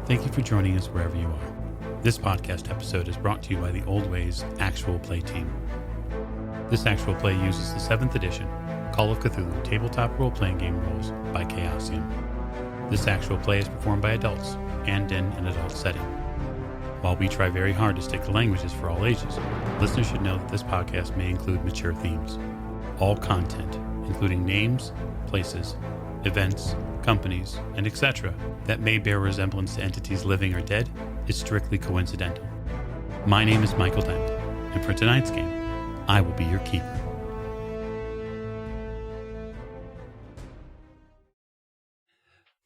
Thank you for joining us wherever you are. This podcast episode is brought to you by the Old Ways Actual Play team. This actual play uses the 7th edition Call of Cthulhu tabletop role-playing game rules by Chaosium. This actual play is performed by adults and in an adult setting. While we try very hard to stick to languages for all ages, listeners should know that this podcast may include mature themes. All content, including names, places, events, companies, and etc., that may bear resemblance to entities living or dead, is strictly coincidental. My name is Michael Dent, and for tonight's game, I will be your keeper.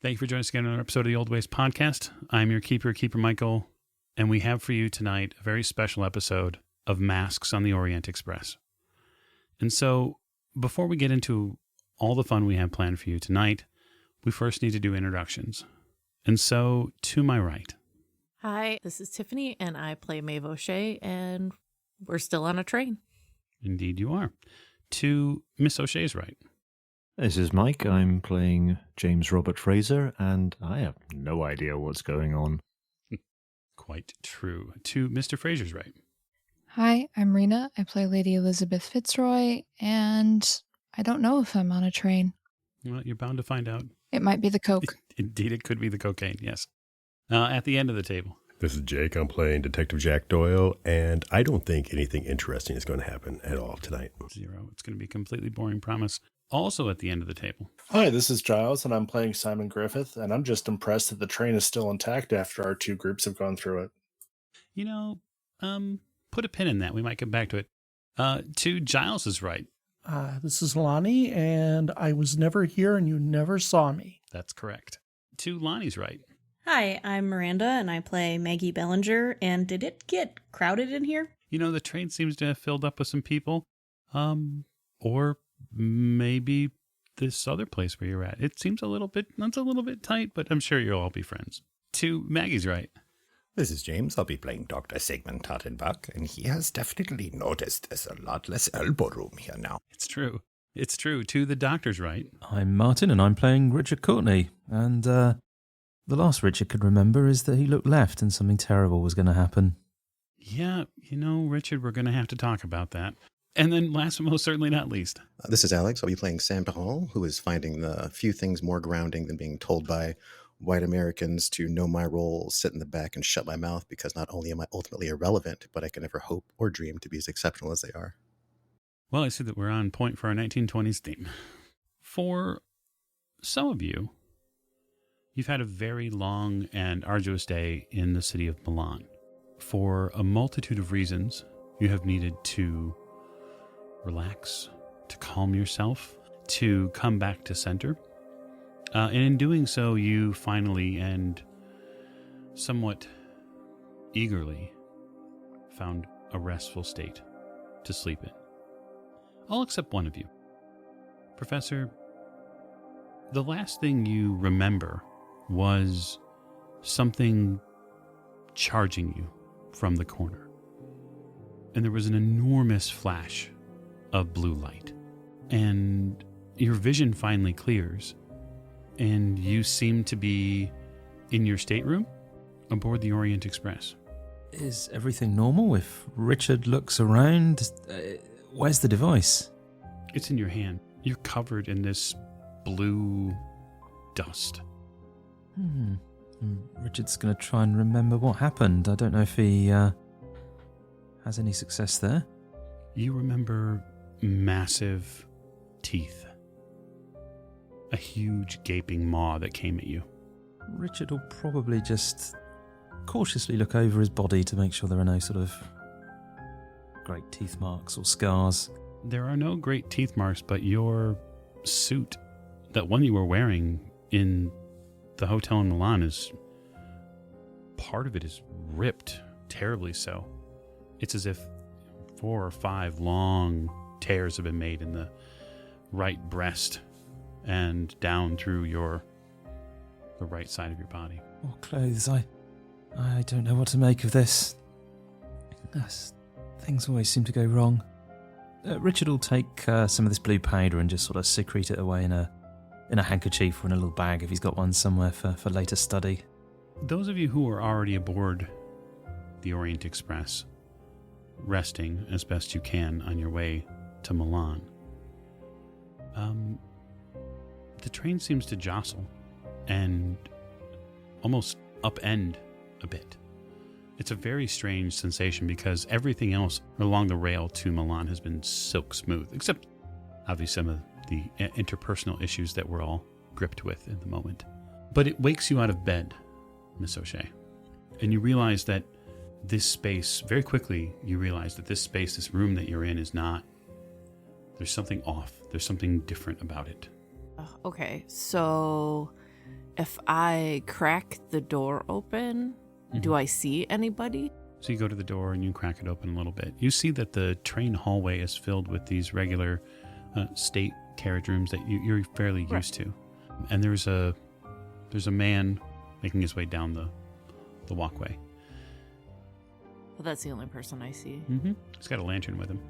Thank you for joining us again on another episode of the Old Ways Podcast. I'm your keeper, Keeper Michael, and we have for you tonight a very special episode of Masks on the Orient Express. And so, before we get into all the fun we have planned for you tonight, we first need to do introductions. And so, to my right. Hi, this is Tiffany, and I play Maeve O'Shea, and we're still on a train. Indeed you are. To Miss O'Shea's right. This is Mike. I'm playing James Robert Fraser, and I have no idea what's going on. Quite true. To Mr. Fraser's right. Hi, I'm Rena. I play Lady Elizabeth Fitzroy, and I don't know if I'm on a train. Well, you're bound to find out. It might be the Coke. Indeed, it could be the cocaine, yes. At the end of the table. This is Jake. I'm playing Detective Jack Doyle, and I don't think anything interesting is going to happen at all tonight. 0. It's going to be a completely boring promise. Also at the end of the table. Hi, this is Giles, and I'm playing Simon Griffith, and I'm just impressed that the train is still intact after our two groups have gone through it. You know, put a pin in that. We might come back to it. To Giles is right. This is Lonnie, and I was never here, and you never saw me. That's correct. To Lonnie's right. Hi, I'm Miranda, and I play Maggie Bellinger, and did it get crowded in here? You know, the train seems to have filled up with some people. Or maybe this other place where you're at. It seems a little bit tight, but I'm sure you'll all be friends. To Maggie's right. This is James. I'll be playing Dr. Sigmund Tartenbach, and he has definitely noticed there's a lot less elbow room here now. It's true. It's true. To the doctor's right. I'm Martin, and I'm playing Richard Courtney. And the last Richard could remember is that he looked left and something terrible was going to happen. Yeah, you know, Richard, we're going to have to talk about that. And then last but most certainly not least. This is Alex. I'll be playing Sam Perral, who is finding the few things more grounding than being told by white Americans to know my role, sit in the back, and shut my mouth, because not only am I ultimately irrelevant, but I can never hope or dream to be as exceptional as they are. Well, I see that we're on point for our 1920s theme. For some of you, you've had a very long and arduous day in the city of Milan. For a multitude of reasons, you have needed to relax, to calm yourself, to come back to center. And in doing so, you finally and somewhat eagerly found a restful state to sleep in. All except one of you. Professor, the last thing you remember was something charging you from the corner. And there was an enormous flash of blue light. And your vision finally clears. And you seem to be in your stateroom aboard the Orient Express. Is everything normal? If Richard looks around, where's the device? It's in your hand. You're covered in this blue dust. Richard's going to try and remember what happened. I don't know if he has any success there. You remember massive teeth. A huge gaping maw that came at you. Richard will probably just cautiously look over his body to make sure there are no sort of great teeth marks or scars. There are no great teeth marks, but your suit, that one you were wearing in the hotel in Milan, is part of it is ripped, terribly so. It's as if 4 or 5 long tears have been made in the right breast and down through the right side of your body. Oh, clothes, I don't know what to make of this. Things always seem to go wrong. Richard will take some of this blue powder and just sort of secrete it away in a handkerchief or in a little bag if he's got one somewhere for later study. Those of you who are already aboard the Orient Express, resting as best you can on your way to Milan, the train seems to jostle and almost upend a bit. It's a very strange sensation because everything else along the rail to Milan has been silk smooth, except obviously some of the interpersonal issues that we're all gripped with in the moment. But it wakes you out of bed, Miss O'Shea, and you realize that this space, very quickly you realize that this space, this room that you're in is not, there's something off. There's something different about it. Okay, so if I crack the door open, do I see anybody? So you go to the door and you crack it open a little bit. You see that the train hallway is filled with these regular state carriage rooms that you're fairly used to. And there's a man making his way down the walkway. Well, that's the only person I see. Mm-hmm. He's got a lantern with him.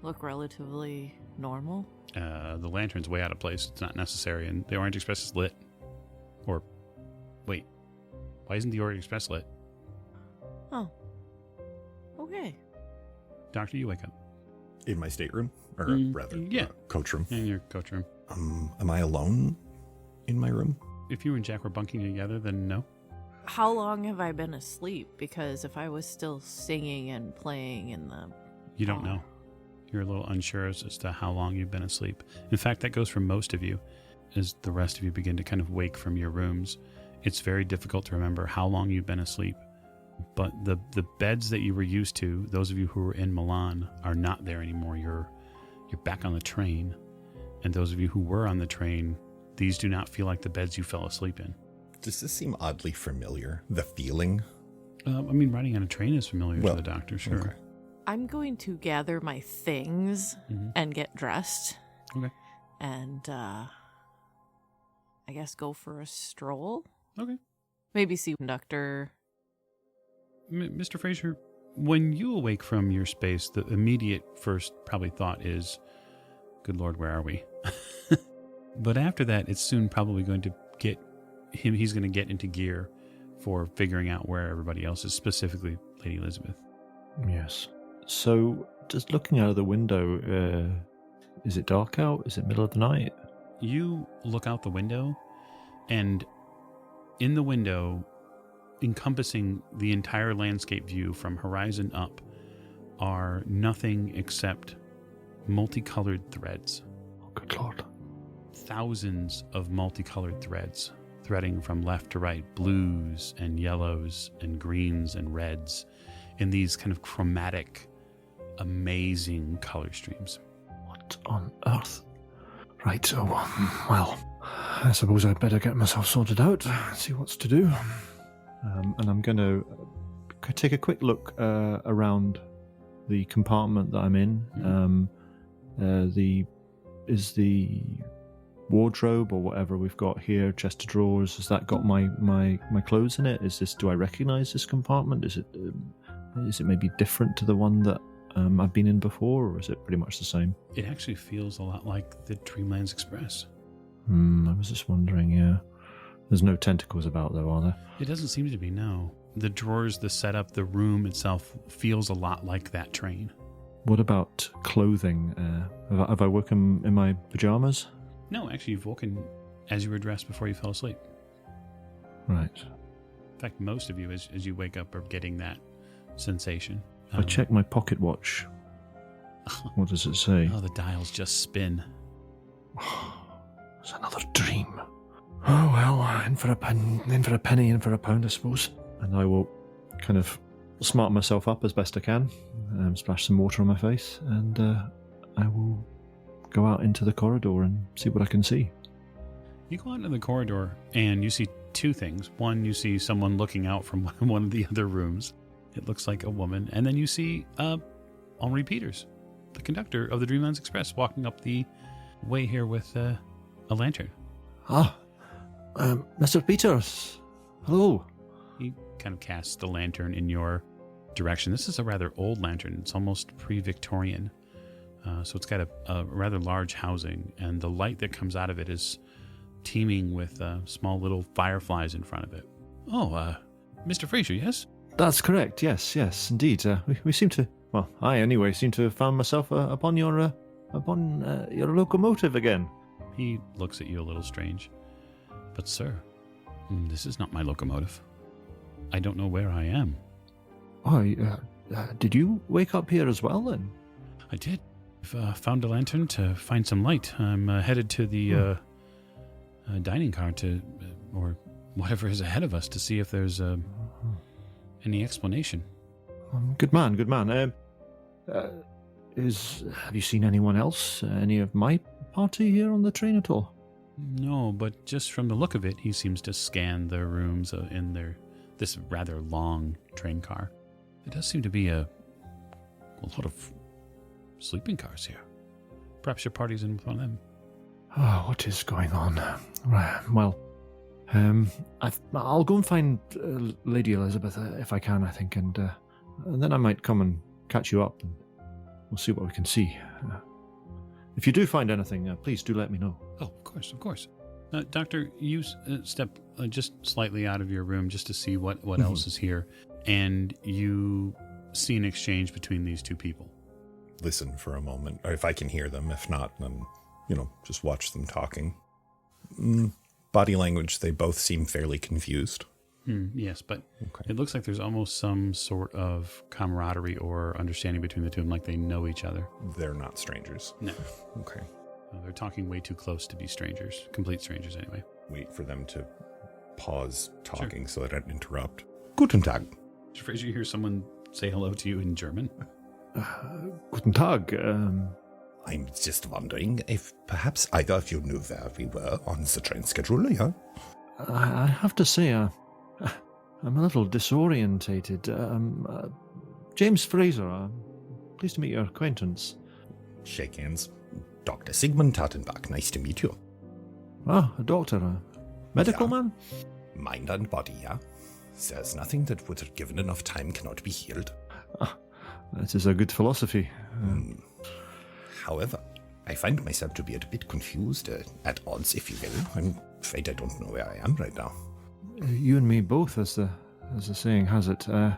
Look relatively normal. The lantern's way out of place. It's not necessary, and the Orient Express is lit. Or, wait, why isn't the Orient Express lit? Oh. Okay. Doctor, you wake up. In my stateroom? Or rather, coach room. In your coach room. Am I alone in my room? If you and Jack were bunking together, then no. How long have I been asleep? Because if I was still singing and playing in the... You don't know. You're a little unsure as to how long you've been asleep. In fact, that goes for most of you. As the rest of you begin to kind of wake from your rooms, it's very difficult to remember how long you've been asleep. But the beds that you were used to, those of you who were in Milan, are not there anymore. You're back on the train. And those of you who were on the train, these do not feel like the beds you fell asleep in. Does this seem oddly familiar? The feeling? Riding on a train is familiar to the doctor, sure. Okay. I'm going to gather my things and get dressed. Okay. And, I guess go for a stroll. Okay. Maybe see conductor. Mr. Fraser, when you awake from your space, the immediate first probably thought is, good Lord, where are we? But after that, it's soon probably going to get him, he's going to get into gear for figuring out where everybody else is, specifically Lady Elizabeth. Yes. So, just looking out of the window, is it dark out? Is it middle of the night? You look out the window, and in the window, encompassing the entire landscape view from horizon up, are nothing except multicolored threads. Oh, good Lord. Thousands of multicolored threads, threading from left to right, blues and yellows and greens and reds, in these kind of chromatic, amazing color streams. What on earth? Right, so, well, I suppose I'd better get myself sorted out, see what's to do. And I'm going to take a quick look around the compartment that I'm in. Is the wardrobe or whatever we've got here, chest of drawers, has that got my clothes in it? Do I recognize this compartment? Is it maybe different to the one that I've been in before, or is it pretty much the same? It actually feels a lot like the Dreamlands Express. I was just wondering, yeah. There's no tentacles about, though, are there? It doesn't seem to be, no. The drawers, the setup, the room itself feels a lot like that train. What about clothing? Have I woken in my pajamas? No, actually, you've woken as you were dressed before you fell asleep. Right. In fact, most of you, as you wake up, are getting that sensation. If I check my pocket watch, what does it say? Oh, the dials just spin. It's another dream. Oh, well, in for a penny, in for a pound, I suppose. And I will kind of smart myself up as best I can, splash some water on my face, and I will go out into the corridor and see what I can see. You go out into the corridor, and you see two things. One, you see someone looking out from one of the other rooms. It looks like a woman. And then you see Henri Peters, the conductor of the Dreamlands Express, walking up the way here with a lantern. Mr. Peters, hello. He kind of casts the lantern in your direction. This is a rather old lantern. It's almost pre-Victorian. So it's got a rather large housing, and the light that comes out of it is teeming with small little fireflies in front of it. Mr. Fraser, yes? That's correct. Yes, indeed. We seem to. Well, I anyway seem to have found myself upon your locomotive again. He looks at you a little strange. But sir, this is not my locomotive. I don't know where I am. Oh, did you wake up here as well then? I did. I've found a lantern to find some light. I'm headed to the dining car or whatever is ahead of us to see if there's any explanation. Good man. Have you seen anyone else? Any of my party here on the train at all? No, but just from the look of it, he seems to scan the rooms in this rather long train car. There does seem to be a lot of sleeping cars here. Perhaps your party's in one of them. Oh, what is going on? Well, I'll go and find Lady Elizabeth if I can, I think, and then I might come and catch you up, and we'll see what we can see. If you do find anything, please do let me know. Oh, of course. Doctor, you step just slightly out of your room just to see what else is here, and you see an exchange between these two people. Listen for a moment, or if I can hear them. If not, then, just watch them talking. Body language, they both seem fairly confused. Yes, but It looks like there's almost some sort of camaraderie or understanding between the two of them, like they know each other. They're not strangers. No. Okay. They're talking way too close to be strangers. Complete strangers, anyway. Wait for them to pause talking so that I don't interrupt. Guten Tag. Mr. Fraser, you hear someone say hello to you in German? Guten Tag. I'm just wondering if perhaps either of you knew where we were on the train schedule, yeah? I have to say, I'm a little disorientated. James Fraser, pleased to meet your acquaintance. Shake hands. Dr. Sigmund Tattenbach, nice to meet you. Ah, a doctor, a medical man? Mind and body, yeah? There's nothing that would have given enough time cannot be healed. That is a good philosophy. However, I find myself to be a bit confused, at odds, if you will. I'm afraid I don't know where I am right now. You and me both, as the saying has it. I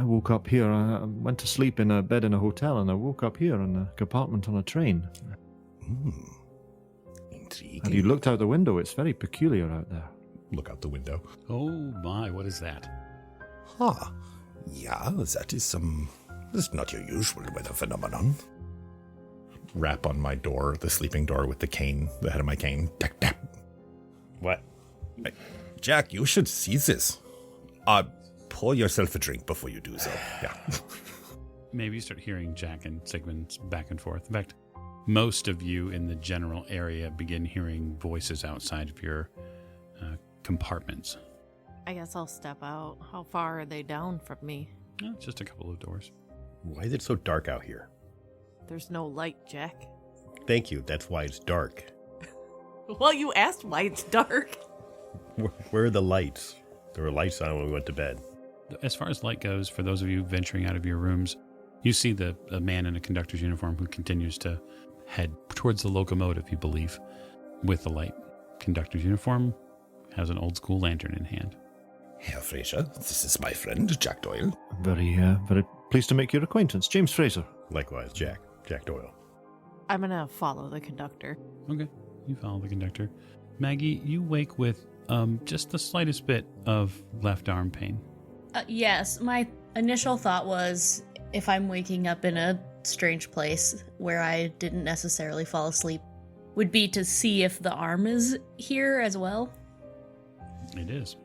woke up here. I went to sleep in a bed in a hotel, and I woke up here in a compartment on a train. Intriguing. Have you looked out the window? It's very peculiar out there. Look out the window. Oh my, what is that? Yeah, that's not your usual weather phenomenon. Rap on my door, the sleeping door with the cane, the head of my cane. Tap, tap. What? Jack, you should see this. Pour yourself a drink before you do so. Yeah. Maybe you start hearing Jack and Sigmund back and forth. In fact, most of you in the general area begin hearing voices outside of your compartments. I guess I'll step out. How far are they down from me? Just a couple of doors. Why is it so dark out here? There's no light, Jack. Thank you. That's why it's dark. Well, you asked why it's dark. Where are the lights? There were lights on when we went to bed. As far as light goes, for those of you venturing out of your rooms, you see the man in a conductor's uniform who continues to head towards the locomotive, you believe, with the light. Conductor's uniform has an old school lantern in hand. Herr Fraser, this is my friend, Jack Doyle. Very pleased to make your acquaintance, James Fraser. Likewise, Jack Doyle. I'm gonna follow the conductor. Okay, you follow the conductor. Maggie, you wake with just the slightest bit of left arm pain. Yes, my initial thought was if I'm waking up in a strange place where I didn't necessarily fall asleep, would be to see if the arm is here as well. It is.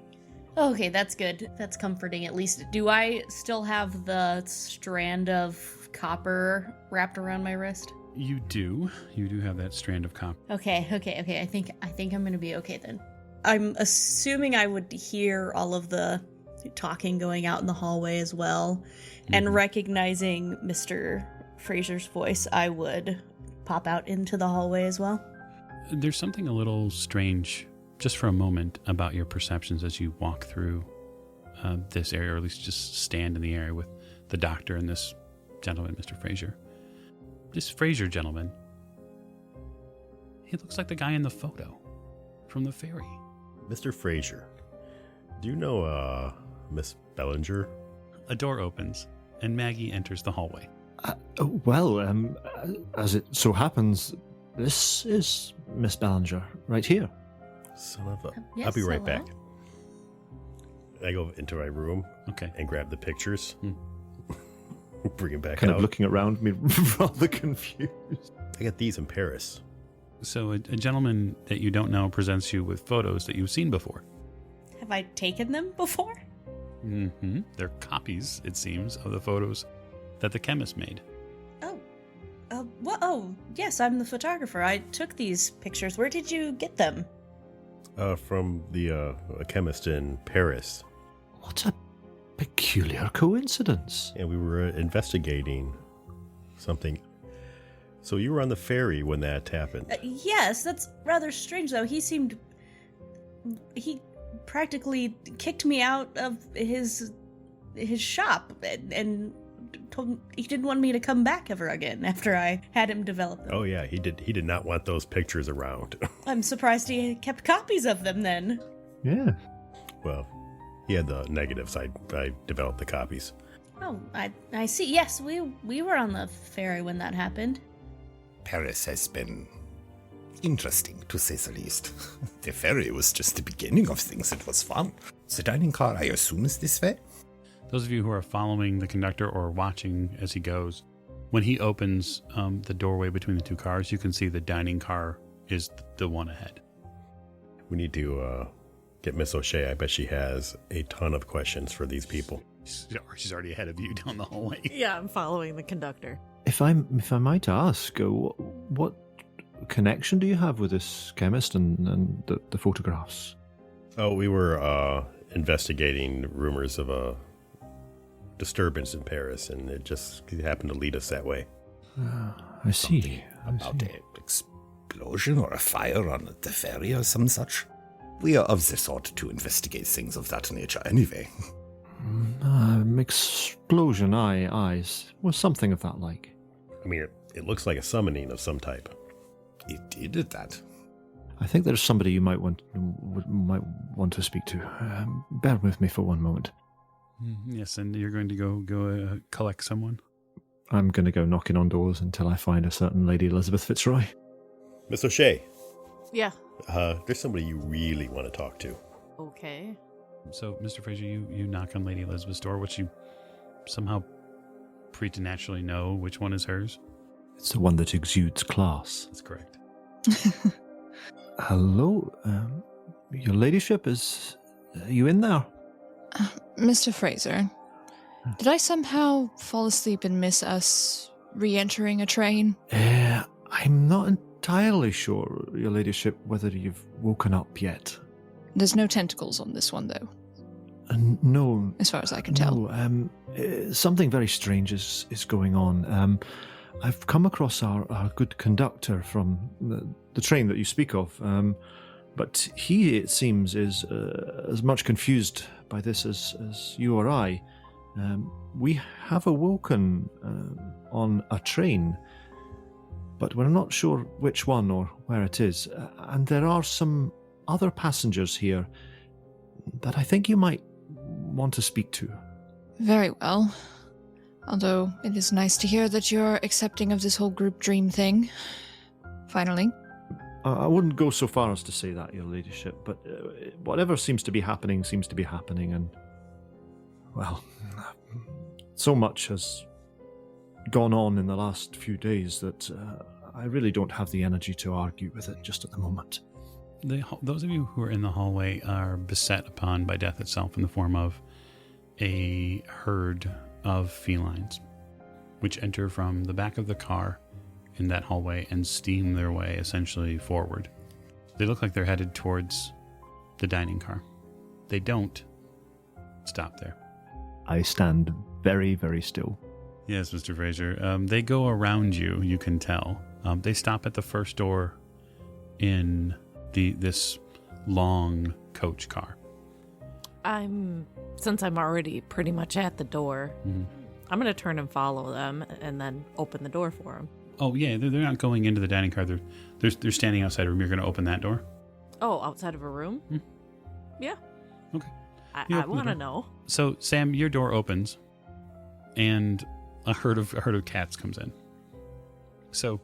Okay, that's good. That's comforting at least. Do I still have the strand of copper wrapped around my wrist? You do. You do have that strand of copper. Okay. I think I'm gonna be okay then. I'm assuming I would hear all of the talking going out in the hallway as well, and recognizing Mr. Fraser's voice, I would pop out into the hallway as well. There's something a little strange, just for a moment, about your perceptions as you walk through this area, or at least just stand in the area with the doctor and this gentleman, Mr. Fraser. This Fraser gentleman, he looks like the guy in the photo from the ferry. Mr. Fraser, Do you know Miss Bellinger? A door opens, and Maggie enters the hallway. As it so happens, this is Miss Bellinger right here. Son of a... Yes, I'll be right hello. back. I go into my room and grab the pictures. Bring it back Kind out. of looking around me, rather confused. I got these in Paris. So a gentleman that you don't know presents you with photos that you've seen before. Have I taken them before? Mm-hmm. They're copies, it seems, of the photos that the chemist made. Yes, I'm the photographer. I took these pictures. Where did you get them? From a chemist in Paris. What a peculiar coincidence. And we were investigating something. So you were on the ferry when that happened. Yes, that's rather strange, though. He practically kicked me out of his shop and told me he didn't want me to come back ever again after I had him develop them. Oh yeah, he did not want those pictures around. I'm surprised he kept copies of them then. Yeah. Well, he had the negatives. I developed the copies. Oh, I see. Yes, we were on the ferry when that happened. Paris has been interesting, to say the least. The ferry was just the beginning of things. It was fun. The dining car, I assume, is this way? Those of you who are following the conductor or watching as he goes, when he opens the doorway between the two cars, you can see the dining car is the one ahead. We need to get Miss O'Shea. I bet she has a ton of questions for these people. She's already ahead of you down the hallway. Yeah, I'm following the conductor. If I might ask, what connection do you have with this chemist and the photographs? Oh, we were investigating rumors of a disturbance in Paris, and it just happened to lead us that way. I see. About an explosion or a fire on the ferry or some such. We are of the sort to investigate things of that nature anyway. Explosion, eyes. Well, something of that like. I mean, it looks like a summoning of some type. It did at that. I think there's somebody you might want to speak to. Bear with me for one moment. Yes, and you're going to go collect someone? I'm going to go knocking on doors until I find a certain Lady Elizabeth Fitzroy. Miss O'Shea. Yeah. There's somebody you really want to talk to. Okay. So, Mr. Fraser, you knock on Lady Elizabeth's door, which you somehow preternaturally know which one is hers. It's the one that exudes class. That's correct. Hello? Your ladyship, are you in there? Mr. Fraser, did I somehow fall asleep and miss us re-entering a train? I'm not entirely sure, your ladyship, whether you've woken up yet. There's no tentacles on this one, though. No. As far as I can tell. No, something very strange is going on. I've come across our good conductor from the train that you speak of, but he, it seems, is as much confused by this as you or I. We have awoken on a train, but we're not sure which one or where it is. And there are some other passengers here that I think you might want to speak to. Very well. Although it is nice to hear that you're accepting of this whole group dream thing. Finally. I wouldn't go so far as to say that, your ladyship, but whatever seems to be happening, and, well, so much has gone on in the last few days that I really don't have the energy to argue with it just at the moment. Those of you who are in the hallway are beset upon by death itself in the form of a herd of felines, which enter from the back of the car in that hallway and steam their way essentially forward. They look like they're headed towards the dining car. They don't stop there. I stand very, very still. Yes, Mr. Fraser. They go around you, you can tell. They stop at the first door in this long coach car. Since I'm already pretty much at the door, I'm going to turn and follow them and then open the door for them. Oh, yeah, they're not going into the dining car. They're standing outside a room. You're going to open that door? Oh, outside of a room? Yeah. Okay. I want to know. So, Sam, your door opens, and a herd of cats comes in. So,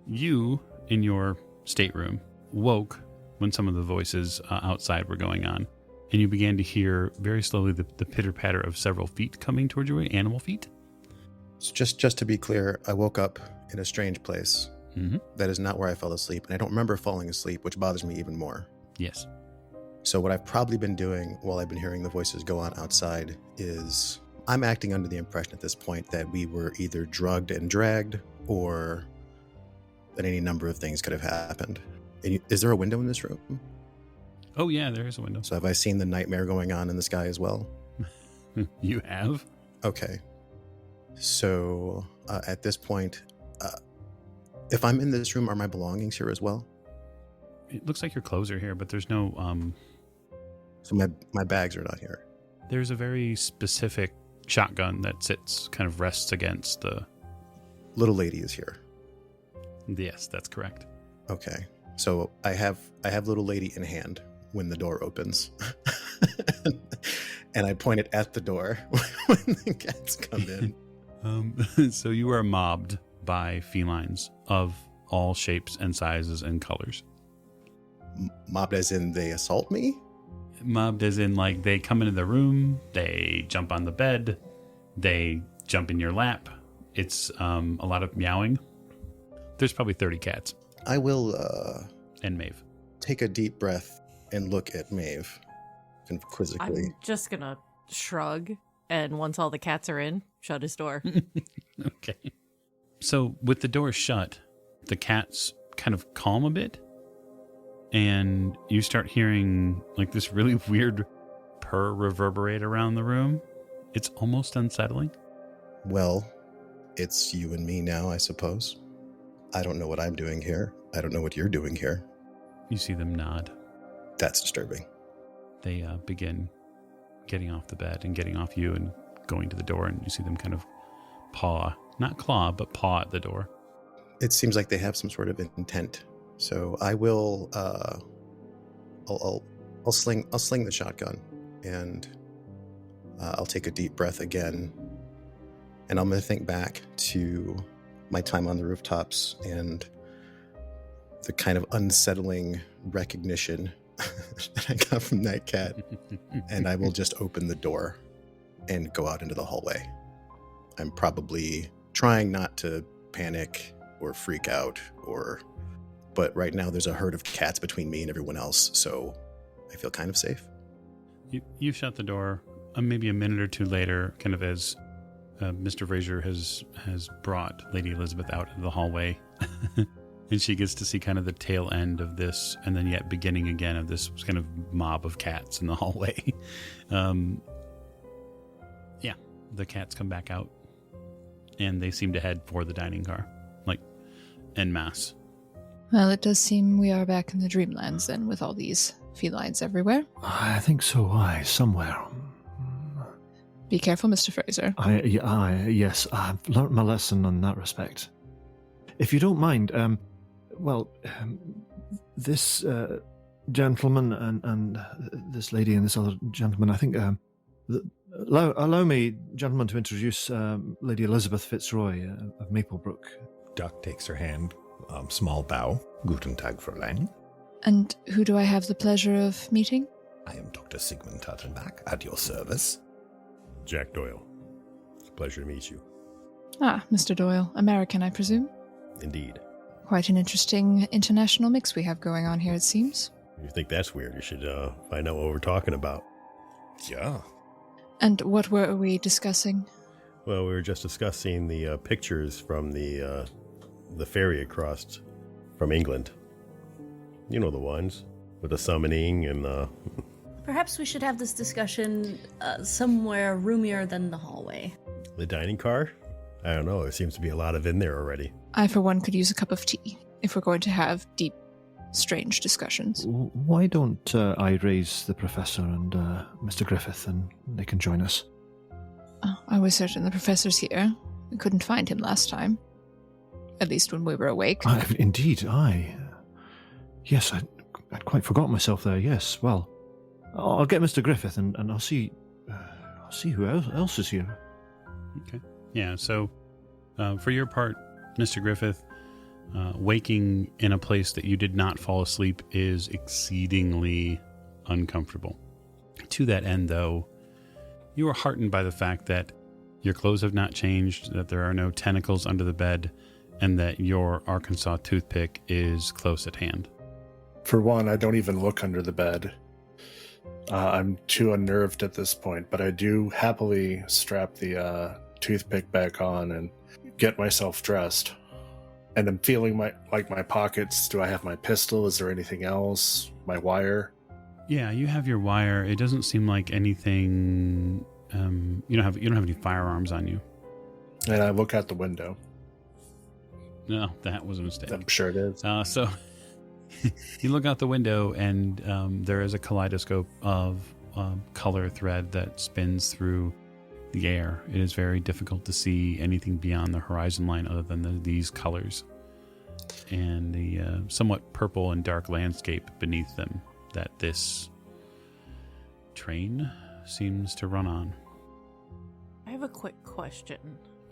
you, in your stateroom, woke when some of the voices outside were going on, and you began to hear very slowly the pitter-patter of several feet coming towards your way, animal feet. So just to be clear, I woke up in a strange place. Mm-hmm. That is not where I fell asleep, and I don't remember falling asleep, which bothers me even more. Yes. So what I've probably been doing while I've been hearing the voices go on outside is I'm acting under the impression at this point that we were either drugged and dragged, or that any number of things could have happened. Is there a window in this room? Oh, yeah, there is a window. So have I seen the nightmare going on in the sky as well? You have? Okay. So at this point, if I'm in this room, are my belongings here as well? It looks like your clothes are here, but there's no... So my bags are not here. There's a very specific shotgun that kind of rests against the... Little lady is here. Yes, that's correct. Okay. So I have little lady in hand when the door opens. And I point it at the door when the cats come in. So you are mobbed by felines of all shapes and sizes and colors. Mobbed as in they assault me? Mobbed as in, like, they come into the room, they jump on the bed, they jump in your lap. It's a lot of meowing. There's probably 30 cats. I will... and Maeve. Take a deep breath and look at Maeve and quizzically. I'm just going to shrug, and once all the cats are in, shut his door. Okay. So with the door shut, the cats kind of calm a bit, and you start hearing like this really weird purr reverberate around the room. It's almost unsettling. Well, it's you and me now, I suppose. I don't know what I'm doing here. I don't know what you're doing here. You see them nod. That's disturbing. They begin getting off the bed and getting off you and going to the door, and you see them kind of paw, not claw, but paw at the door. It seems like they have some sort of intent. So I will, I'll sling the shotgun, and I'll take a deep breath again, and I'm going to think back to my time on the rooftops and the kind of unsettling recognition that I got from that cat, and I will just open the door and go out into the hallway. I'm probably trying not to panic or freak out, but right now there's a herd of cats between me and everyone else, so I feel kind of safe. You shut the door. Maybe a minute or two later, kind of as Mr. Fraser has brought Lady Elizabeth out into the hallway, and she gets to see kind of the tail end of this, and then yet beginning again of this kind of mob of cats in the hallway. Yeah, the cats come back out, and they seem to head for the dining car, like en masse. Well, it does seem we are back in the Dreamlands then, with all these felines everywhere. I think so, somewhere. Be careful, Mr. Fraser. Yes, I've learnt my lesson in that respect. If you don't mind, this gentleman and this lady and this other gentleman, I think, allow me, gentlemen, to introduce Lady Elizabeth Fitzroy of Maplebrook. Duck takes her hand, small bow. Guten Tag, Fräulein. And who do I have the pleasure of meeting? I am Dr. Sigmund Tuttenbach, at your service. Jack Doyle. It's a pleasure to meet you. Ah, Mr. Doyle. American, I presume? Indeed. Quite an interesting international mix we have going on here, it seems. If you think that's weird, you should find out what we're talking about. Yeah. And what were we discussing? Well, we were just discussing the pictures from the ferry across from England. You know the ones with the summoning and Perhaps we should have this discussion somewhere roomier than the hallway. the dining car. I don't know. There seems to be a lot of in there already. I, for one, could use a cup of tea if we're going to have deep, strange discussions. Why don't I raise the Professor and Mr. Griffith, and they can join us? Oh, I was certain the Professor's here. We couldn't find him last time. At least when we were awake. Indeed, yes, I'd quite forgot myself there, yes. Well, I'll get Mr. Griffith, and I'll see who else is here. Okay. Yeah, so for your part, Mr. Griffith, waking in a place that you did not fall asleep is exceedingly uncomfortable. To that end, though, you are heartened by the fact that your clothes have not changed, that there are no tentacles under the bed, and that your Arkansas toothpick is close at hand. For one, I don't even look under the bed. I'm too unnerved at this point, but I do happily strap the toothpick back on and get myself dressed. And I'm feeling my pockets. Do I have my pistol? Is there anything else? My wire? Yeah, you have your wire. It doesn't seem like anything. You don't have any firearms on you. And I look out the window. No, that was a mistake. I'm sure it is. So you look out the window, and there is a kaleidoscope of color thread that spins through the air. It is very difficult to see anything beyond the horizon line other than these colors and the somewhat purple and dark landscape beneath them that this train seems to run on. I have a quick question.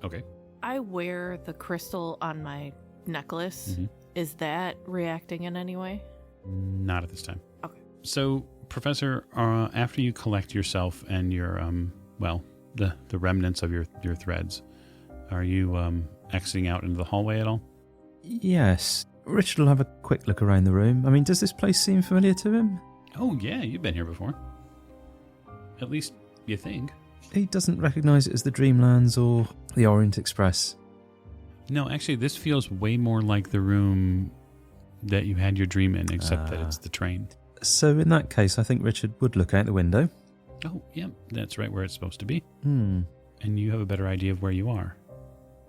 Okay. I wear the crystal on my necklace. Mm-hmm. Is that reacting in any way? Not at this time. Okay. So, Professor, after you collect yourself and your, the remnants of your threads, are you exiting out into the hallway at all? Yes. Richard will have a quick look around the room. I mean, does this place seem familiar to him? Oh, yeah, you've been here before. At least you think. He doesn't recognise it as the Dreamlands or the Orient Express. No, actually, this feels way more like the room that you had your dream in, except that it's the train. So in that case, I think Richard would look out the window. Oh, yeah, that's right where it's supposed to be. Hmm. And you have a better idea of where you are.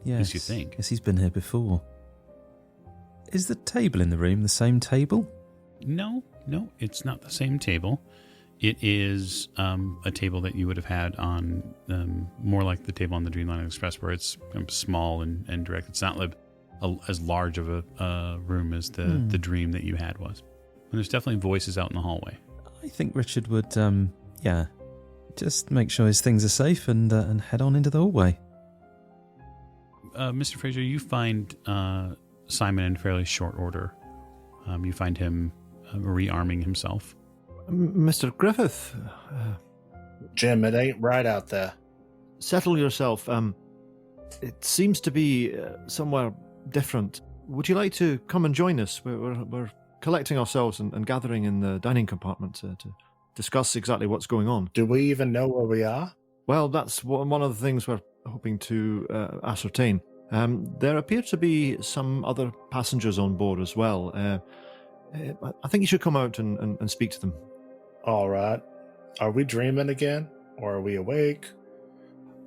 Yes. As you think. Yes, he's been here before. Is the table in the room the same table? No, it's not the same table. It is a table that you would have had on more like the table on the Dreamland Express, where it's small and direct. It's not like as large of a room as the dream that you had was. And there's definitely voices out in the hallway. I think Richard would, just make sure his things are safe and head on into the hallway. Mr. Fraser, you find Simon in fairly short order. You find him rearming himself. Mr. Griffith. Jim, it ain't right out there. Settle yourself. It seems to be somewhere different. Would you like to come and join us? We're collecting ourselves and gathering in the dining compartment to discuss exactly what's going on. Do we even know where we are? Well, that's one of the things we're hoping to ascertain. There appear to be some other passengers on board as well. I think you should come out and speak to them. All right. Are we dreaming again? Or are we awake?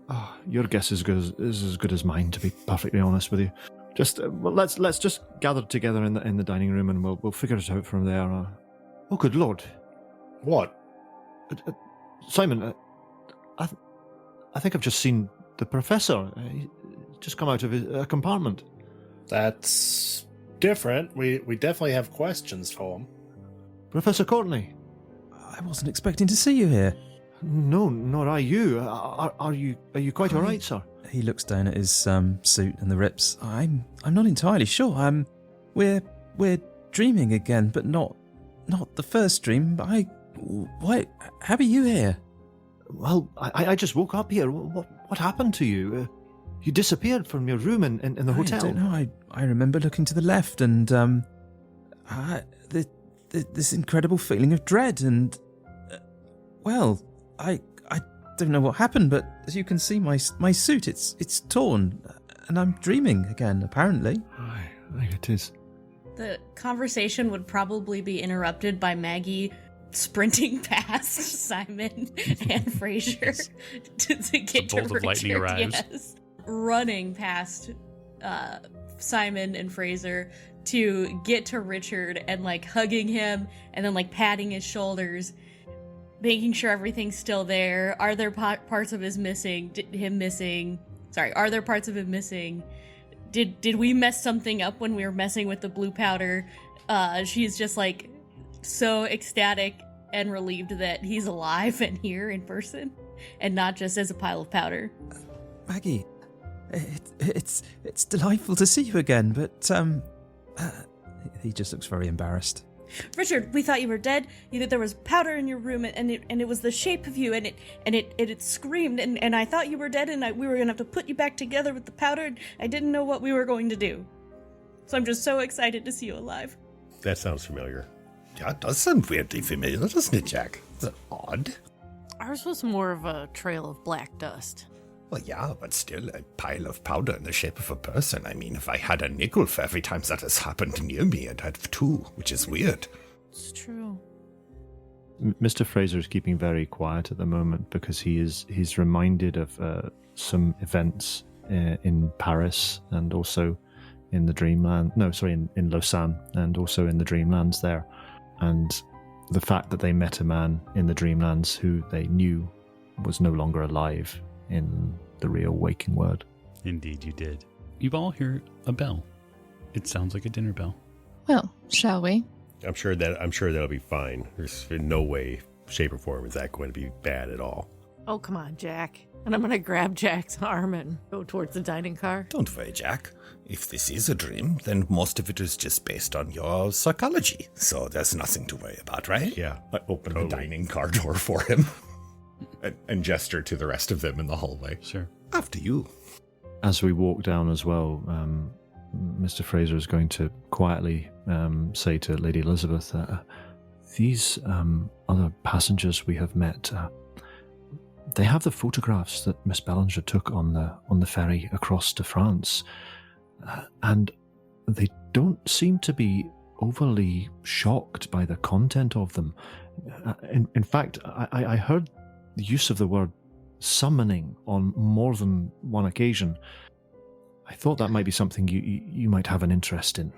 Oh, your guess is as good as mine, to be perfectly honest with you. Just let's just gather together in the dining room, and we'll figure it out from there. Oh, good Lord! What? Simon, I think I've just seen the professor. He just come out of his compartment. That's different. We definitely have questions for him. Professor Courtney. I wasn't expecting to see you here. No, nor are you. Are you quite all right, sir? He looks down at his suit and the rips. I'm not entirely sure. We're dreaming again, but not the first dream. Why? How are you here? Well, I just woke up here. What happened to you? You disappeared from your room in the hotel. I don't know. I remember looking to the left and this incredible feeling of dread and I don't know what happened, but as you can see, my suit it's torn and I'm dreaming again. Apparently, I think it is. The conversation would probably be interrupted by Maggie sprinting past Simon and Fraser to get to bolt of lightning Richard. arrives. Yes. Running past Simon and Fraser to get to Richard and hugging him and then patting his shoulders, making sure everything's still there. Are there parts of him missing? Are there parts of him missing? Did we mess something up when we were messing with the blue powder? She's just so ecstatic and relieved that he's alive and here in person and not just as a pile of powder. Maggie, it's delightful to see you again, but he just looks very embarrassed. Richard, we thought you were dead. There was powder in your room, and it was the shape of you, and it screamed, and I thought you were dead, and we were gonna have to put you back together with the powder. And I didn't know what we were going to do, so I'm just so excited to see you alive. That sounds familiar. Yeah, it does sound weirdly familiar, doesn't it, Jack? Is that odd? Ours was more of a trail of black dust. Well, yeah, but still a pile of powder in the shape of a person. I mean, if I had a nickel for every time that has happened near me, I'd have 2, which is weird. It's true. Mr. Fraser is keeping very quiet at the moment because he's reminded of some events in Paris and also in the Dreamland. No, sorry, in Lausanne and also in the Dreamlands there. And the fact that they met a man in the Dreamlands who they knew was no longer alive in the real waking world. Indeed, you did. You all hear a bell. It sounds like a dinner bell. Well, shall we? I'm sure that'll be fine. There's in no way, shape, or form is that going to be bad at all. Oh, come on, Jack. And I'm going to grab Jack's arm and go towards the dining car. Don't worry, Jack. If this is a dream, then most of it is just based on your psychology. So there's nothing to worry about, right? Yeah. I open the dining car door for him and gesture to the rest of them in the hallway. Sure. After you. As we walk down as well, Mr. Fraser is going to quietly say to Lady Elizabeth, these other passengers we have met, they have the photographs that Miss Bellinger took on the ferry across to France, and they don't seem to be overly shocked by the content of them. In fact, I heard the use of the word summoning on more than one occasion. I thought that might be something you might have an interest in.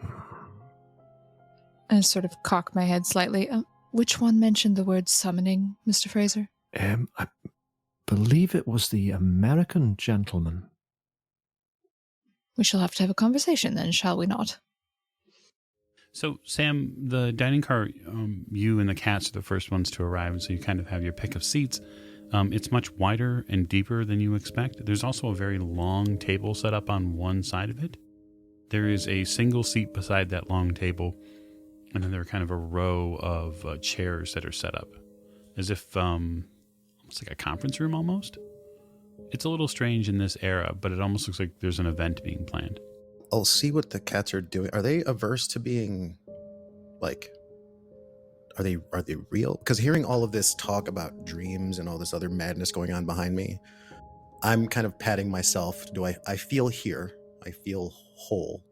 I sort of cock my head slightly. Which one mentioned the word summoning, Mr. Fraser? I believe it was the American gentleman. We shall have to have a conversation then, shall we not? So, Sam, the dining car, you and the cats are the first ones to arrive, and so you kind of have your pick of seats. It's much wider and deeper than you expect. There's also a very long table set up on one side of it. There is a single seat beside that long table, and then there are kind of a row of chairs that are set up, as if almost like a conference room almost. It's a little strange in this era, but it almost looks like there's an event being planned. I'll see what the cats are doing. Are they averse to being, like, are they real? Because hearing all of this talk about dreams and all this other madness going on behind me, I'm kind of patting myself. I feel here? I feel whole.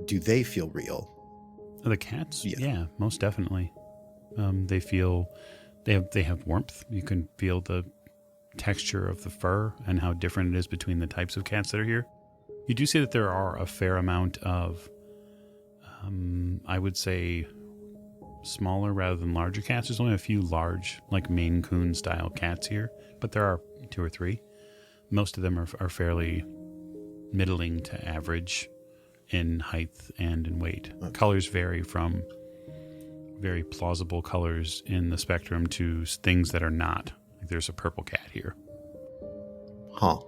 Do they feel real? The cats? Yeah, most definitely. They have warmth. You can feel the texture of the fur and how different it is between the types of cats that are here. You do see that there are a fair amount of, I would say, smaller rather than larger cats. There's only a few large, like Maine Coon style cats here, but there are 2 or 3. Most of them are fairly middling to average in height and in weight. Colors vary from very plausible colors in the spectrum to things that are not. Like there's a purple cat here. Huh.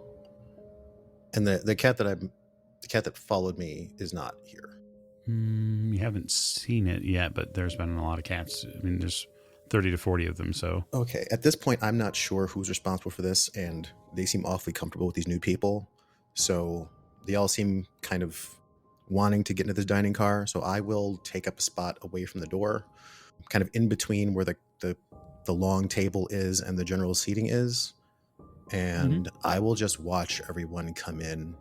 And the cat that followed me is not here. You haven't seen it yet, but there's been a lot of cats. I mean, there's 30 to 40 of them, so. Okay, at this point, I'm not sure who's responsible for this, and they seem awfully comfortable with these new people. So they all seem kind of wanting to get into this dining car, so I will take up a spot away from the door, kind of in between where the long table is and the general seating is, and I will just watch everyone come in.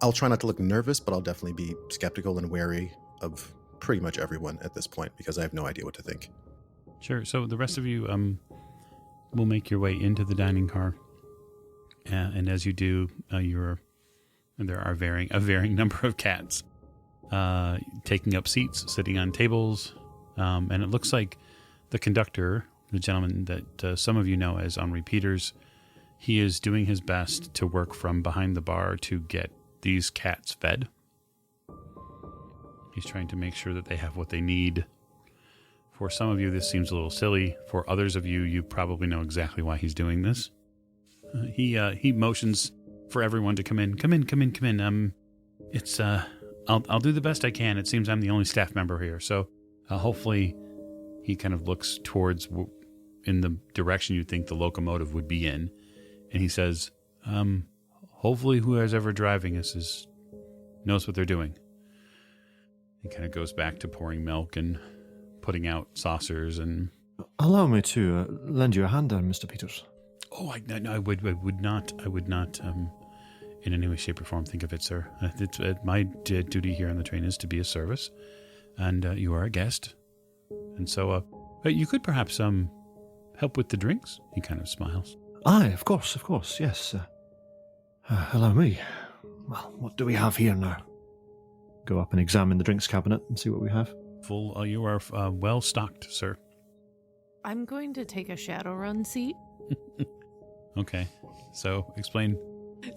I'll try not to look nervous, but I'll definitely be skeptical and wary of pretty much everyone at this point because I have no idea what to think. Sure. So the rest of you will make your way into the dining car, and as you do, there are a varying number of cats taking up seats, sitting on tables, and it looks like the conductor, the gentleman that some of you know as Henri Peters, he is doing his best to work from behind the bar to get these cats fed. He's trying to make sure that they have what they need For some of you, this seems a little silly. For others of you, you probably know exactly why he's doing this. He motions for everyone to come in. Come in. I'll do the best I can. It seems I'm the only staff member here, so hopefully he kind of looks towards in the direction you think the locomotive would be in, and he says, hopefully whoever's ever driving this knows what they're doing. He kind of goes back to pouring milk and putting out saucers and... Allow me to lend you a hand there, Mr. Peters. Oh, I would not in any way, shape, or form think of it, sir. My duty here on the train is to be of service, and you are a guest. And so you could perhaps help with the drinks? He kind of smiles. Aye, of course, yes. Allow me. Well, what do we have here now? Go up and examine the drinks cabinet and see what we have. Full. You are well stocked, sir. I'm going to take a Shadowrun seat. Okay, so explain.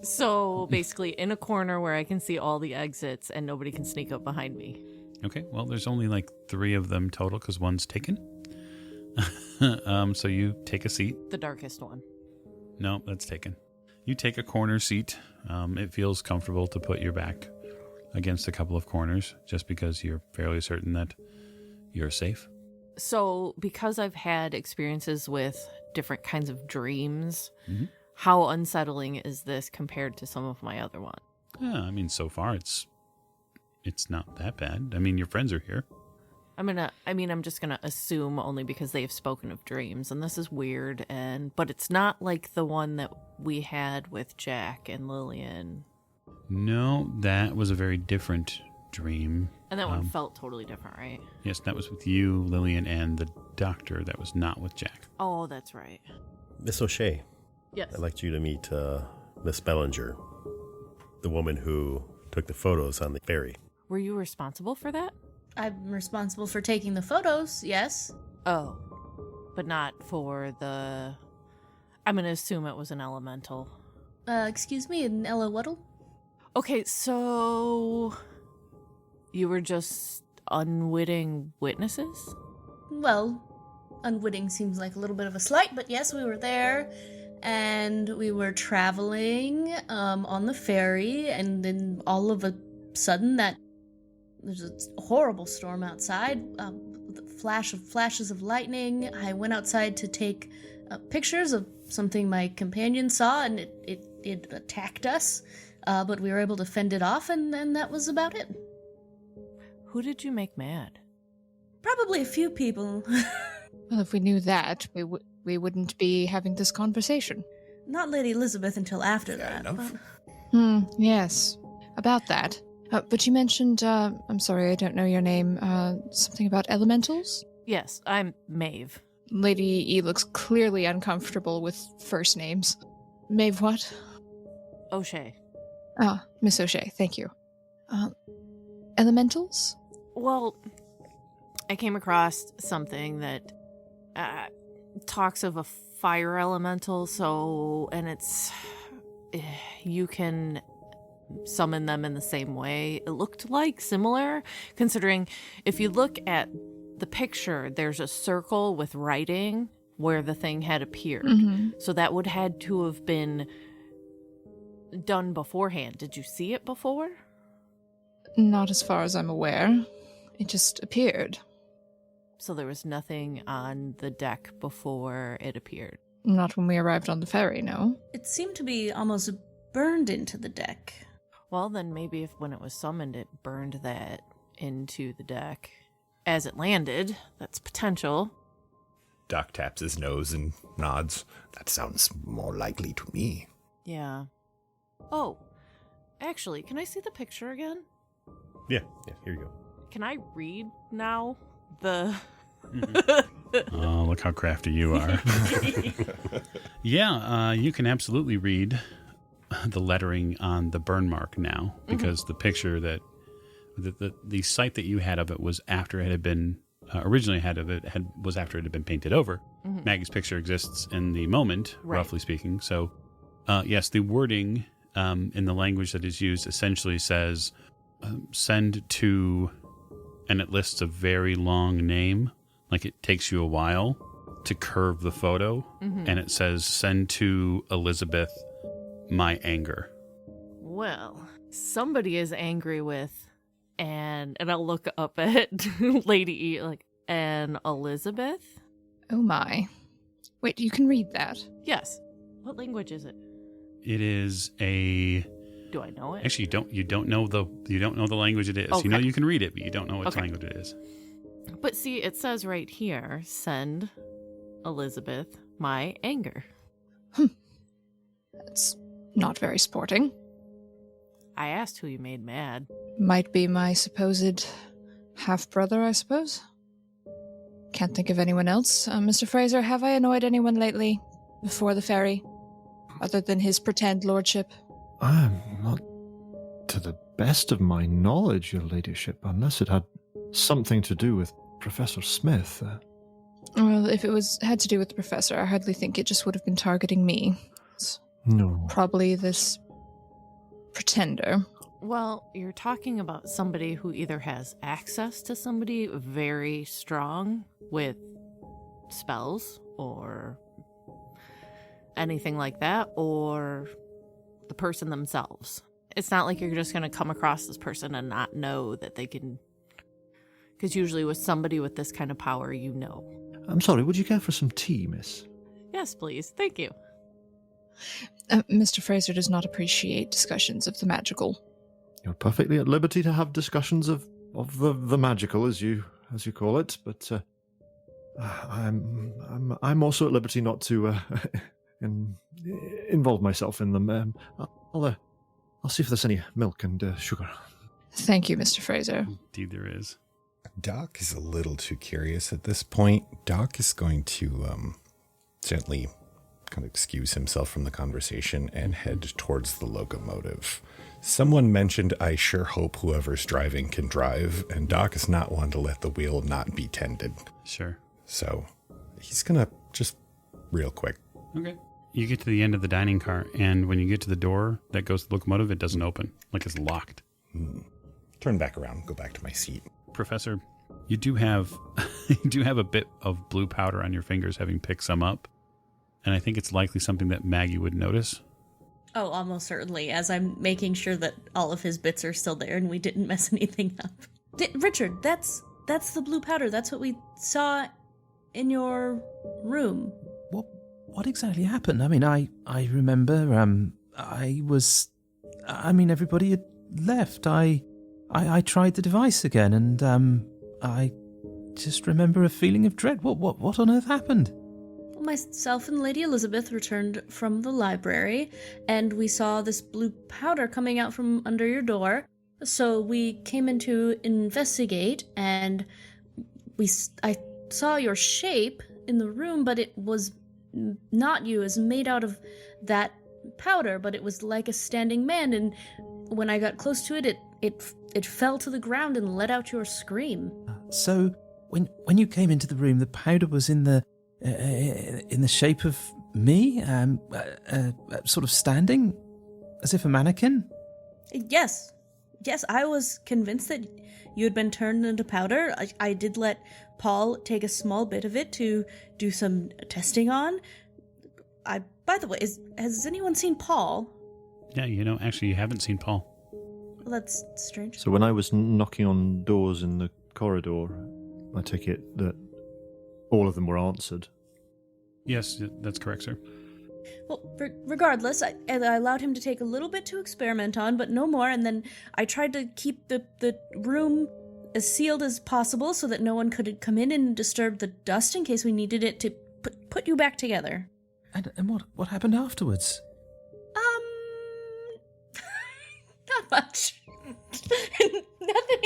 So basically in a corner where I can see all the exits and nobody can sneak up behind me. Okay, well, there's only like 3 of them total because one's taken. So you take a seat. The darkest one. No, that's taken. You take a corner seat. It feels comfortable to put your back against a couple of corners just because you're fairly certain that you're safe. So because I've had experiences with different kinds of dreams, how unsettling is this compared to some of my other ones? Yeah, I mean, so far it's not that bad. I mean, your friends are here. I'm just gonna assume only because they have spoken of dreams, and this is weird, but it's not like the one that we had with Jack and Lillian. No, that was a very different dream. And that one felt totally different, right? Yes, that was with you, Lillian, and the doctor. That was not with Jack. Oh, that's right. Miss O'Shea. Yes. I'd like you to meet Miss Bellinger, the woman who took the photos on the ferry. Were you responsible for that? I'm responsible for taking the photos, yes. Oh, but not for the... I'm going to assume it was an elemental. Excuse me, an Ella-Wuddle? Okay, so... You were just unwitting witnesses? Well, unwitting seems like a little bit of a slight, but yes, we were there, and we were traveling on the ferry, and then all of a sudden there's a horrible storm outside, with flashes of lightning. I went outside to take pictures of something my companion saw, and it attacked us, but we were able to fend it off, and that was about it. Who did you make mad? Probably a few people. Well, if we knew that, we wouldn't be having this conversation. Not Lady Elizabeth until after Fair that. enough. But... Yes. About that. But you mentioned, I'm sorry, I don't know your name, something about elementals? Yes, I'm Maeve. Lady E looks clearly uncomfortable with first names. Maeve what? O'Shea. Ah, Miss O'Shea, thank you. Elementals? Well, I came across something that talks of a fire elemental, and it's... You can summon them in the same way. It looked like similar, considering if you look at the picture, there's a circle with writing where the thing had appeared. Mm-hmm. So that would had to have been done beforehand. Did you see it before? Not as far as I'm aware. It just appeared. So there was nothing on the deck before it appeared? Not when we arrived on the ferry, no. It seemed to be almost burned into the deck. Well, then maybe if when it was summoned, it burned that into the deck. As it landed, that's potential. Doc taps his nose and nods. That sounds more likely to me. Yeah. Oh, actually, can I see the picture again? Yeah, here you go. Can I read now? Oh, look how crafty you are. Yeah, you can absolutely read the lettering on the burn mark now, because the picture that the sight that you had of it was after it had been originally was after it had been painted over. Maggie's picture exists in the moment, roughly speaking. So, yes, the wording in the language that is used essentially says send to, and it lists a very long name, Like it takes you a while to curve the photo, and it says, "Send to Elizabeth my anger." Well, somebody is angry with, and I'll look up at Lady E, like, and Elizabeth? Oh my. Wait, you can read that? Yes. What language is it? It is a. Do I know it? Actually, you don't know the language it is. Okay. You know you can read it, but you don't know what Okay. language it is. But see, it says right here, "Send Elizabeth my anger." That's not very sporting. I asked who you made mad. Might be my supposed half-brother, I suppose. Can't think of anyone else. Mr. Fraser, have I annoyed anyone lately before the ferry? Other than his pretend lordship? Not to the best of my knowledge, your ladyship, unless it had something to do with Professor Smith. Well, if it had to do with the professor, I hardly think it just would have been targeting me. It's No. probably this pretender. Well, you're talking about somebody who either has access to somebody very strong with spells or anything like that, or the person themselves. It's not like you're just going to come across this person and not know that they can... Because usually with somebody with this kind of power, you know. I'm sorry, would you care for some tea, miss? Yes, please. Thank you. Mr. Fraser does not appreciate discussions of the magical. You're perfectly at liberty to have discussions of the magical, as you call it, but I'm also at liberty not to involve myself in them. I'll see if there's any milk and sugar. Thank you, Mr. Fraser. Indeed, there is. Doc is a little too curious at this point. Doc is going to gently kind of excuse himself from the conversation and head towards the locomotive. Someone mentioned, "I sure hope whoever's driving can drive," and Doc is not one to let the wheel not be tended. Sure. So he's going to just real quick. Okay. You get to the end of the dining car, and when you get to the door that goes to the locomotive, it doesn't open. Like it's locked. Turn back around, go back to my seat. Professor, you do have a bit of blue powder on your fingers, having picked some up. And I think it's likely something that Maggie would notice. Oh, almost certainly, as I'm making sure that all of his bits are still there and we didn't mess anything up. Richard, that's the blue powder. That's what we saw in your room. What exactly happened? I mean, I remember, everybody had left. I tried the device again, and I just remember a feeling of dread. What on earth happened? Myself and Lady Elizabeth returned from the library, and we saw this blue powder coming out from under your door. So we came in to investigate, and I saw your shape in the room, but it was not you. It was made out of that powder, but it was like a standing man, and when I got close to it, it fell to the ground and let out your scream. So when you came into the room, the powder was in the shape of me, sort of standing as if a mannequin? Yes, I was convinced that you had been turned into powder. I did let Paul take a small bit of it to do some testing on. By the way, has anyone seen Paul? Yeah, actually you haven't seen Paul. Well, that's strange. So when I was knocking on doors in the corridor, I take it that all of them were answered. Yes, that's correct, sir. Well, regardless, I allowed him to take a little bit to experiment on, but no more, and then I tried to keep the room as sealed as possible so that no one could come in and disturb the dust in case we needed it to put you back together. And what happened afterwards? Not much. Nothing.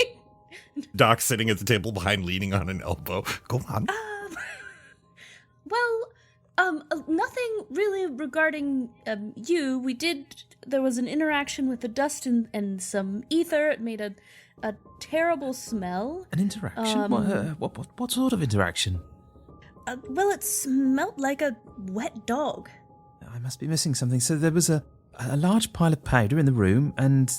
Doc sitting at the table behind, leaning on an elbow. Go on. Nothing really regarding you. There was an interaction with the dust and some ether. It made a terrible smell. An interaction? What sort of interaction? Well, it smelt like a wet dog. I must be missing something. So there was a large pile of powder in the room, and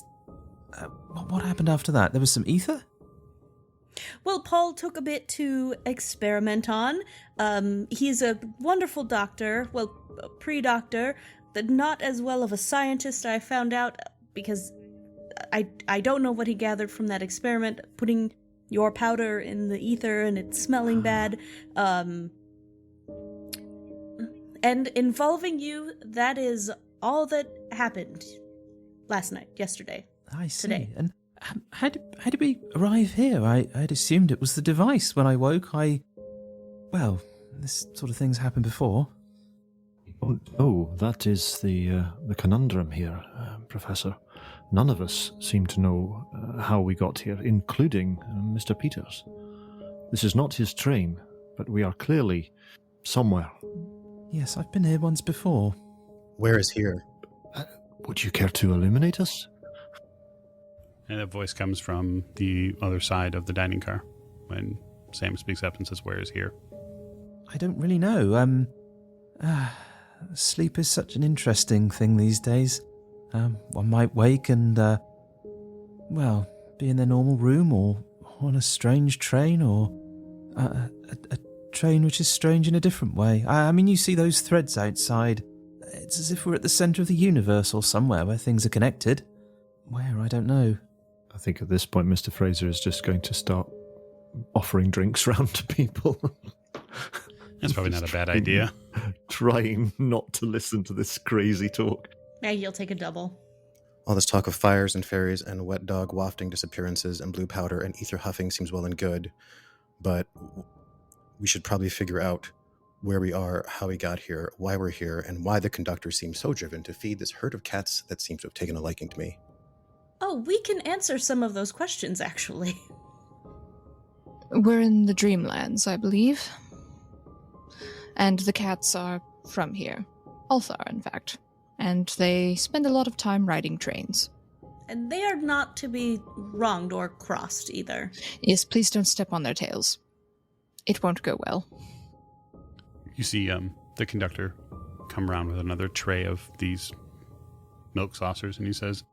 what happened after that? There was some ether? well, Paul took a bit to experiment on. He's a wonderful doctor, well, a pre-doctor, not as well of a scientist, I found out, because I don't know what he gathered from that experiment, putting your powder in the ether and it's smelling bad. And involving you, that is all that happened yesterday. I see. Today. And how did we arrive here? I'd assumed it was the device when I woke. Well, this sort of thing's happened before. Oh, that is the conundrum here, Professor. None of us seem to know how we got here, including Mr. Peters. This is not his train, but we are clearly somewhere. Yes, I've been here once before. Where is here? Would you care to illuminate us? And that voice comes from the other side of the dining car when Sam speaks up and says, "Where is here?" I don't really know. Sleep is such an interesting thing these days. One might wake and, be in their normal room or on a strange train or a train which is strange in a different way. I mean, you see those threads outside. It's as if we're at the centre of the universe or somewhere where things are connected. Where, I don't know. I think at this point Mr. Fraser is just going to start offering drinks round to people. That's probably not a bad idea. Trying not to listen to this crazy talk. Yeah, you'll take a double. All this talk of fires and fairies and wet dog wafting disappearances and blue powder and ether huffing seems well and good, but we should probably figure out where we are, how we got here, why we're here, and why the conductor seems so driven to feed this herd of cats that seems to have taken a liking to me. Oh, we can answer some of those questions, actually. We're in the Dreamlands, I believe. And the cats are from here. Ulthar, in fact. And they spend a lot of time riding trains. And they are not to be wronged or crossed, either. Yes, please don't step on their tails. It won't go well. You see the conductor come around with another tray of these milk saucers, and he says,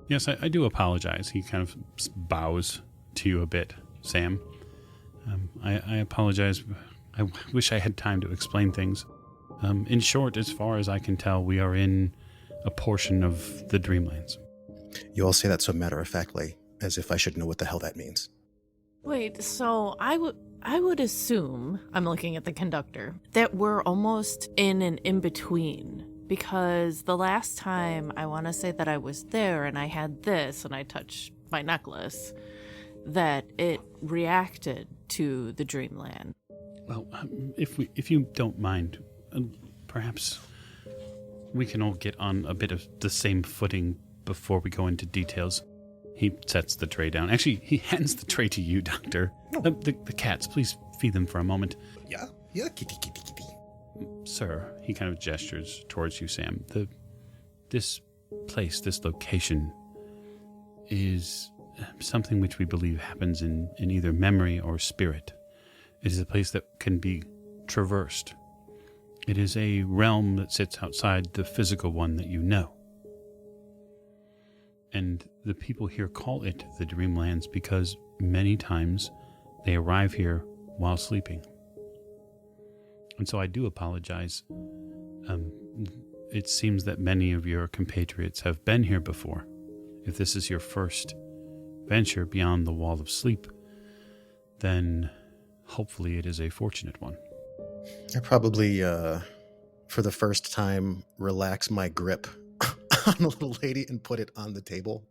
"Yes, I do apologize." He kind of bows to you a bit, Sam. I apologize. I wish I had time to explain things. In short, as far as I can tell, we are in a portion of the Dreamlands. You all say that so matter-of-factly, as if I should know what the hell that means. Wait, so I would assume, I'm looking at the conductor, that we're almost in an in-between. Because the last time I want to say that I was there and I had this and I touched my necklace, that it reacted to the Dreamland. Well, if you don't mind, perhaps we can all get on a bit of the same footing before we go into details. He sets the tray down. Actually, he hands the tray to you, Doctor. The cats, please feed them for a moment. Yeah, kitty. Sir, he kind of gestures towards you, Sam. This place, this location, is something which we believe happens in either memory or spirit. It is a place that can be traversed. It is a realm that sits outside the physical one that you know. And the people here call it the Dreamlands because many times they arrive here while sleeping. And so I do apologize. It seems that many of your compatriots have been here before. If this is your first venture beyond the wall of sleep, then hopefully it is a fortunate one. I probably, for the first time, relax my grip on the little lady and put it on the table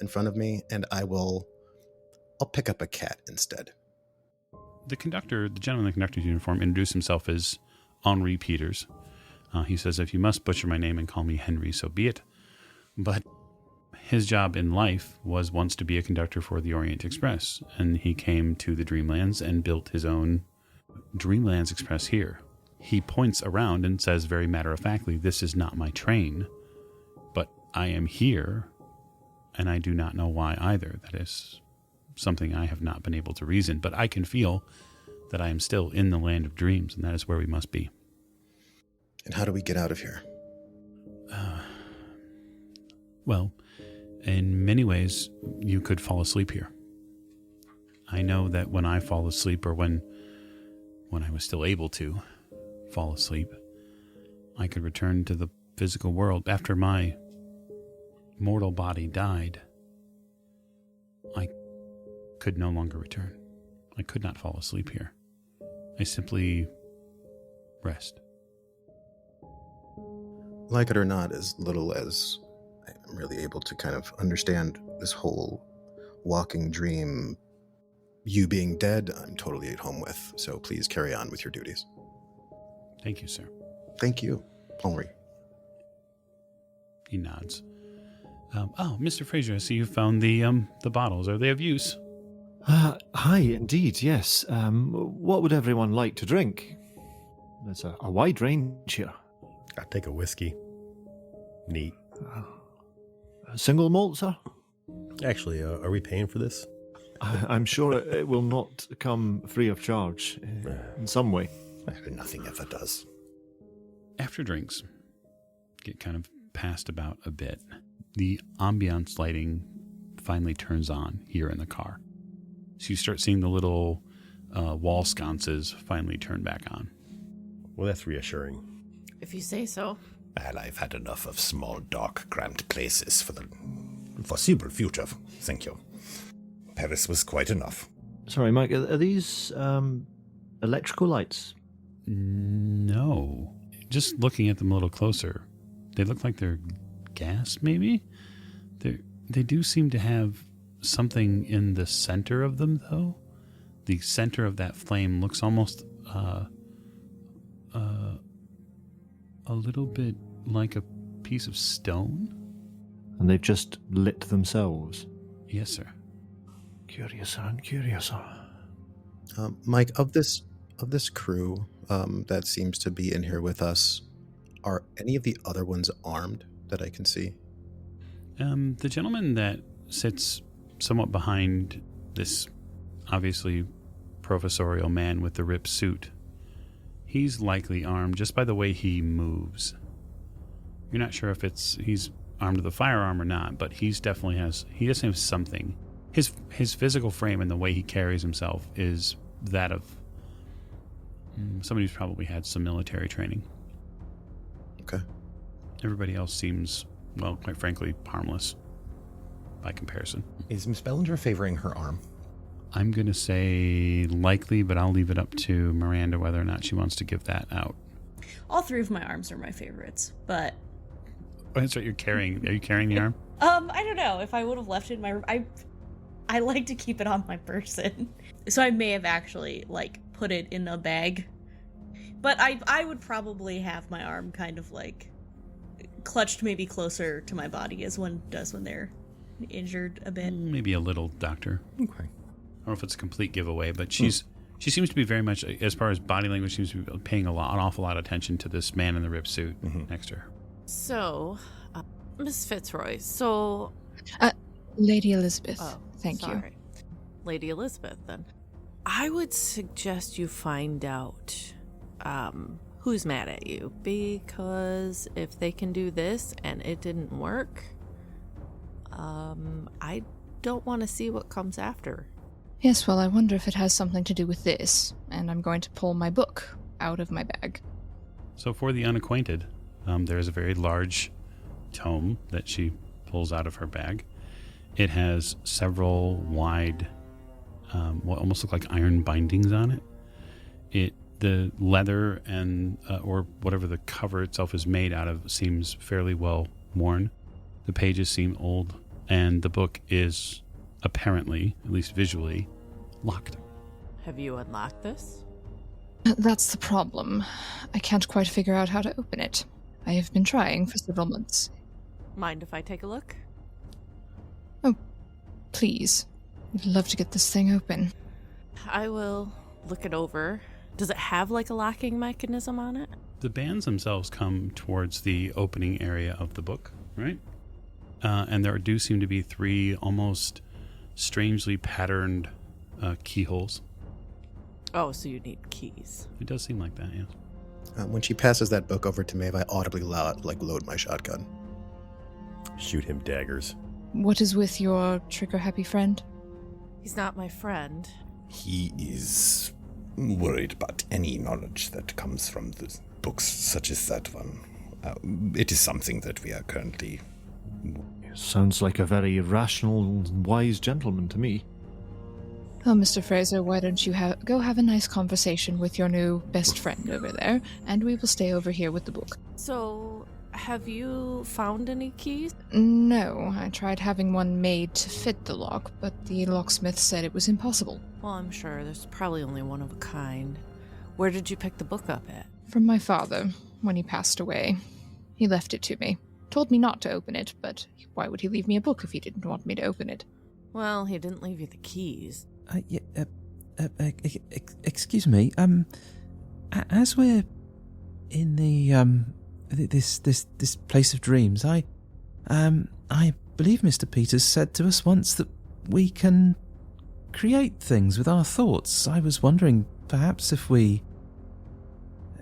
in front of me, and I'll pick up a cat instead. The gentleman in the conductor's uniform, introduced himself as Henri Peters. He says, "If you must butcher my name and call me Henry, so be it." But his job in life was once to be a conductor for the Orient Express, and he came to the Dreamlands and built his own Dreamlands Express here. He points around and says very matter-of-factly, "This is not my train, but I am here, and I do not know why either." That is something I have not been able to reason, but I can feel that I am still in the land of dreams, and that is where we must be. And how do we get out of here? Well, in many ways, you could fall asleep here. I know that when I fall asleep, or when I was still able to fall asleep, I could return to the physical world. After my mortal body died, I could no longer return. I could not fall asleep here. I simply rest. Like it or not, as little as I'm really able to kind of understand this whole walking dream, you being dead, I'm totally at home with. So please carry on with your duties. Thank you, sir. Thank you, Henri. He nods. Mr. Fraser, I see you found the bottles. Are they of use? Hi, indeed, yes. What would everyone like to drink? There's a wide range here. I'll take a whiskey. Neat. A single malt, sir? Actually, are we paying for this? I'm sure it will not come free of charge in some way. Nothing ever does. After drinks get kind of passed about a bit, the ambiance lighting finally turns on here in the car. So you start seeing the little wall sconces finally turn back on. Well, that's reassuring. If you say so. Well, I've had enough of small, dark, cramped places for the foreseeable future. Thank you. Paris was quite enough. Sorry, Mike, are these electrical lights? No. Just looking at them a little closer, they look like they're gas, maybe? They do seem to have something in the center of them, though. The center of that flame looks almost a little bit like a piece of stone. And they've just lit themselves? Yes, sir. Curiouser and curiouser. Mike, of this crew that seems to be in here with us, are any of the other ones armed that I can see? The gentleman that sits somewhat behind this obviously professorial man with the ripped suit, he's likely armed just by the way he moves. You're not sure if he's armed with a firearm or not, but he definitely has something. His physical frame and the way he carries himself is that of somebody who's probably had some military training. Okay. Everybody else seems, well, quite frankly, harmless by comparison. Is Miss Bellinger favoring her arm? I'm going to say likely, but I'll leave it up to Miranda whether or not she wants to give that out. All three of my arms are my favorites, but... Oh, that's right, you're carrying... Are you carrying the arm? I don't know. If I would have left it in my room... I like to keep it on my person. So I may have actually, put it in a bag. But I would probably have my arm kind of, clutched maybe closer to my body as one does when they're injured a bit. Maybe a little, Doctor. Okay. I don't know if it's a complete giveaway, but she seems to be very much, as far as body language, seems to be paying an awful lot of attention to this man in the ripped suit next to her. So, Miss Fitzroy, so... Lady Elizabeth, oh, thank you. Lady Elizabeth, then. I would suggest you find out who's mad at you, because if they can do this and it didn't work, I don't want to see what comes after. Yes, well, I wonder if it has something to do with this, and I'm going to pull my book out of my bag. So for the unacquainted, there is a very large tome that she pulls out of her bag. It has several wide, what almost look like iron bindings on it. The leather and or whatever the cover itself is made out of seems fairly well worn. The pages seem old, and the book is apparently, at least visually, locked. Have you unlocked this? That's the problem. I can't quite figure out how to open it. I have been trying for several months. Mind if I take a look? Oh, please. I'd love to get this thing open. I will look it over. Does it have a locking mechanism on it? The bands themselves come towards the opening area of the book, right? And there do seem to be 3 almost strangely patterned keyholes. Oh, so you need keys. It does seem like that, yes. When she passes that book over to Maeve, I audibly load my shotgun. Shoot him daggers. What is with your trigger-happy friend? He's not my friend. He is worried about any knowledge that comes from the books such as that one. It is something that we are currently... Sounds like a very rational, wise gentleman to me. Well, Mr. Fraser, why don't you go have a nice conversation with your new best friend over there, and we will stay over here with the book. So, have you found any keys? No, I tried having one made to fit the lock, but the locksmith said it was impossible. Well, I'm sure there's probably only one of a kind. Where did you pick the book up at? From my father, when he passed away. He left it to me. Told me not to open it, but why would he leave me a book if he didn't want me to open it? Well, he didn't leave you the keys. Excuse me. As we're in the this place of dreams, I believe Mr. Peters said to us once that we can create things with our thoughts. I was wondering, perhaps if we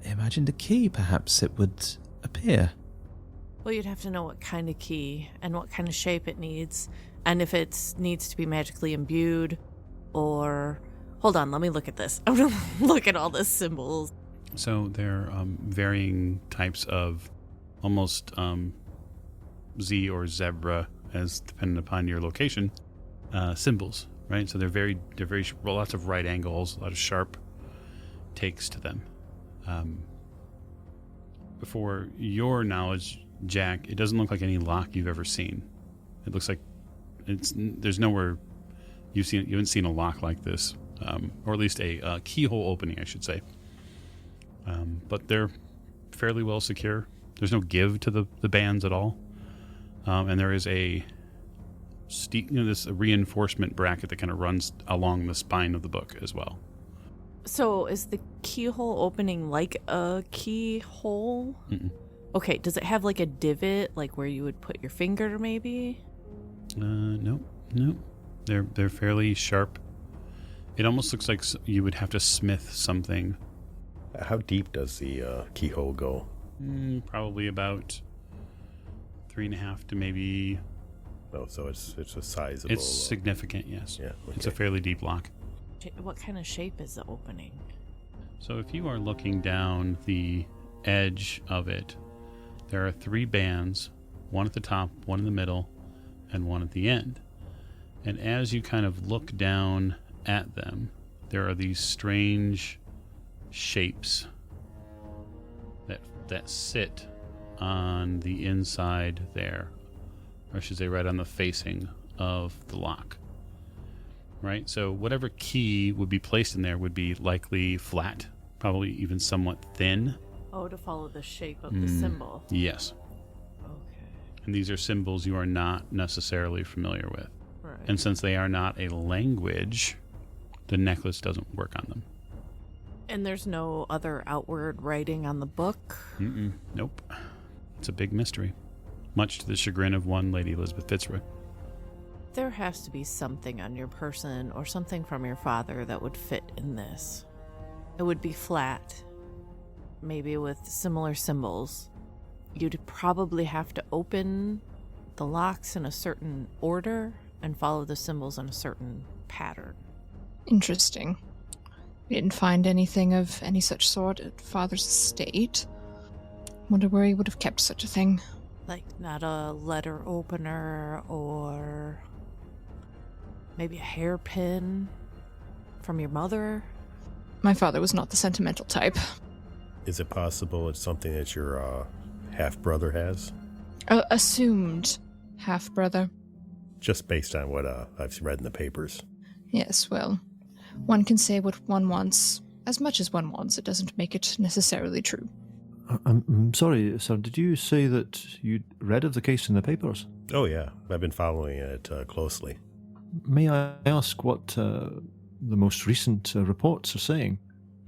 imagined a key, perhaps it would appear. Well, you'd have to know what kind of key and what kind of shape it needs, and if it needs to be magically imbued, or... Hold on, let me look at this. I'm going to look at all the symbols. So they're varying types of almost Z or zebra, as depending upon your location, symbols, right? So they're very lots of right angles, a lot of sharp takes to them. For your knowledge, Jack, it doesn't look like any lock you've ever seen. It looks like there's nowhere you haven't seen a lock like this, or at least a keyhole opening, I should say. But they're fairly well secure. There's no give to the bands at all, and there is a this reinforcement bracket that kind of runs along the spine of the book as well. So is the keyhole opening like a keyhole? Mm-mm. Okay, does it have like a divot, like where you would put your finger, maybe? No. They're fairly sharp. It almost looks like you would have to smith something. How deep does the keyhole go? Probably about 3.5 to maybe... Oh, so it's a sizable... It's significant, yes. Yeah, okay. It's a fairly deep lock. What kind of shape is the opening? So if you are looking down the edge of it, there are 3 bands, one at the top, one in the middle, and one at the end. And as you kind of look down at them, there are these strange shapes that sit on the inside there, or I should say right on the facing of the lock. Right? So whatever key would be placed in there would be likely flat, probably even somewhat thin. Oh, to follow the shape of the symbol. Yes. Okay. And these are symbols you are not necessarily familiar with. Right. And since they are not a language, the necklace doesn't work on them. And there's no other outward writing on the book? Nope. It's a big mystery, much to the chagrin of one Lady Elizabeth Fitzroy. There has to be something on your person or something from your father that would fit in this. It would be flat, maybe with similar symbols. You'd probably have to open the locks in a certain order and follow the symbols in a certain pattern. Interesting. We didn't find anything of any such sort at Father's estate. Wonder where he would have kept such a thing. Like, not a letter opener or maybe a hairpin from your mother? My father was not the sentimental type. Is it possible it's something that your half-brother has? Assumed half-brother. Just based on what I've read in the papers. Yes, well, one can say what one wants. As much as one wants, it doesn't make it necessarily true. I'm sorry, sir, did you say that you'd read of the case in the papers? Oh, yeah. I've been following it closely. May I ask what the most recent reports are saying?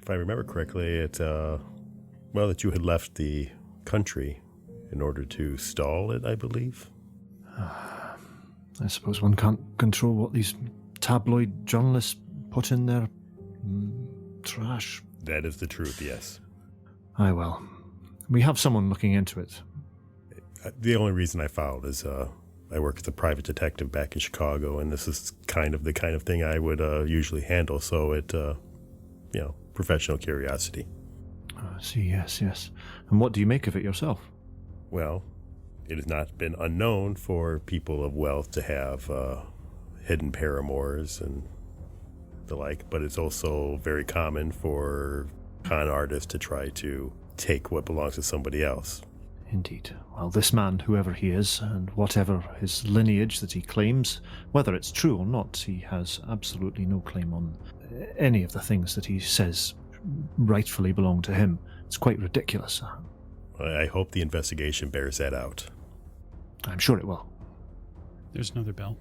If I remember correctly, it, that you had left the country in order to stall it, I believe. I suppose one can't control what these tabloid journalists put in their trash. That is the truth, yes. Aye, well, we have someone looking into it. The only reason I filed is I work as a private detective back in Chicago, and this is kind of the thing I would usually handle. So it, professional curiosity. I see, yes. And what do you make of it yourself? Well, it has not been unknown for people of wealth to have hidden paramours and the like, but it's also very common for con artists to try to take what belongs to somebody else. Indeed. Well, this man, whoever he is, and whatever his lineage that he claims, whether it's true or not, he has absolutely no claim on any of the things that he says rightfully belong to him. It's quite ridiculous. I hope the investigation bears that out. I'm sure it will. There's another bell.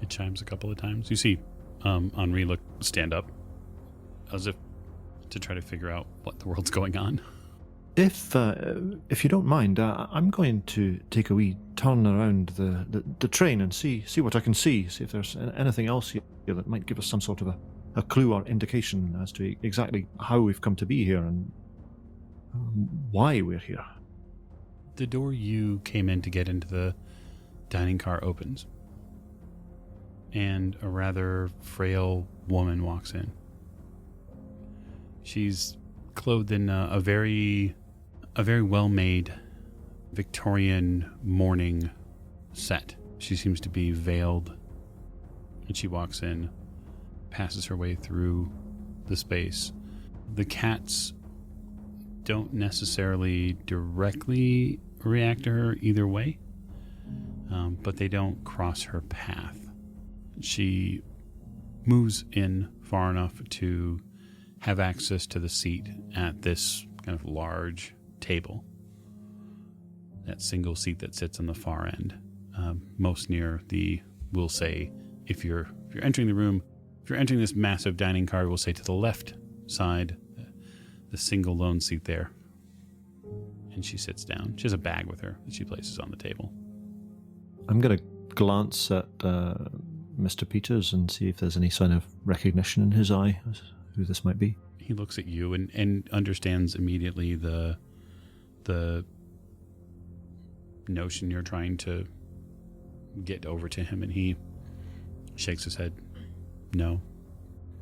It chimes a couple of times. You see Henri stand up as if to try to figure out what the world's going on. If you don't mind, I'm going to take a wee turn around the train and see what I can see if there's anything else here that might give us some sort of a clue or indication as to exactly how we've come to be here and why we're here. The door you came in to get into the dining car opens, and a rather frail woman walks in. She's clothed in a very well-made Victorian mourning set. She seems to be veiled, and she walks in, passes her way through the space. The cats don't necessarily directly react to her either way, but they don't cross her path. She moves in far enough to have access to the seat at this kind of large table. That single seat that sits on the far end, most near we'll say, if you're entering the room, if you're entering this massive dining car, we'll say to the left side, the single lone seat there. And she sits down. She has a bag with her that she places on the table. I'm going to glance at Mr. Peters and see if there's any sign of recognition in his eye as who this might be. He looks at you and understands immediately the notion you're trying to get over to him, and he shakes his head no.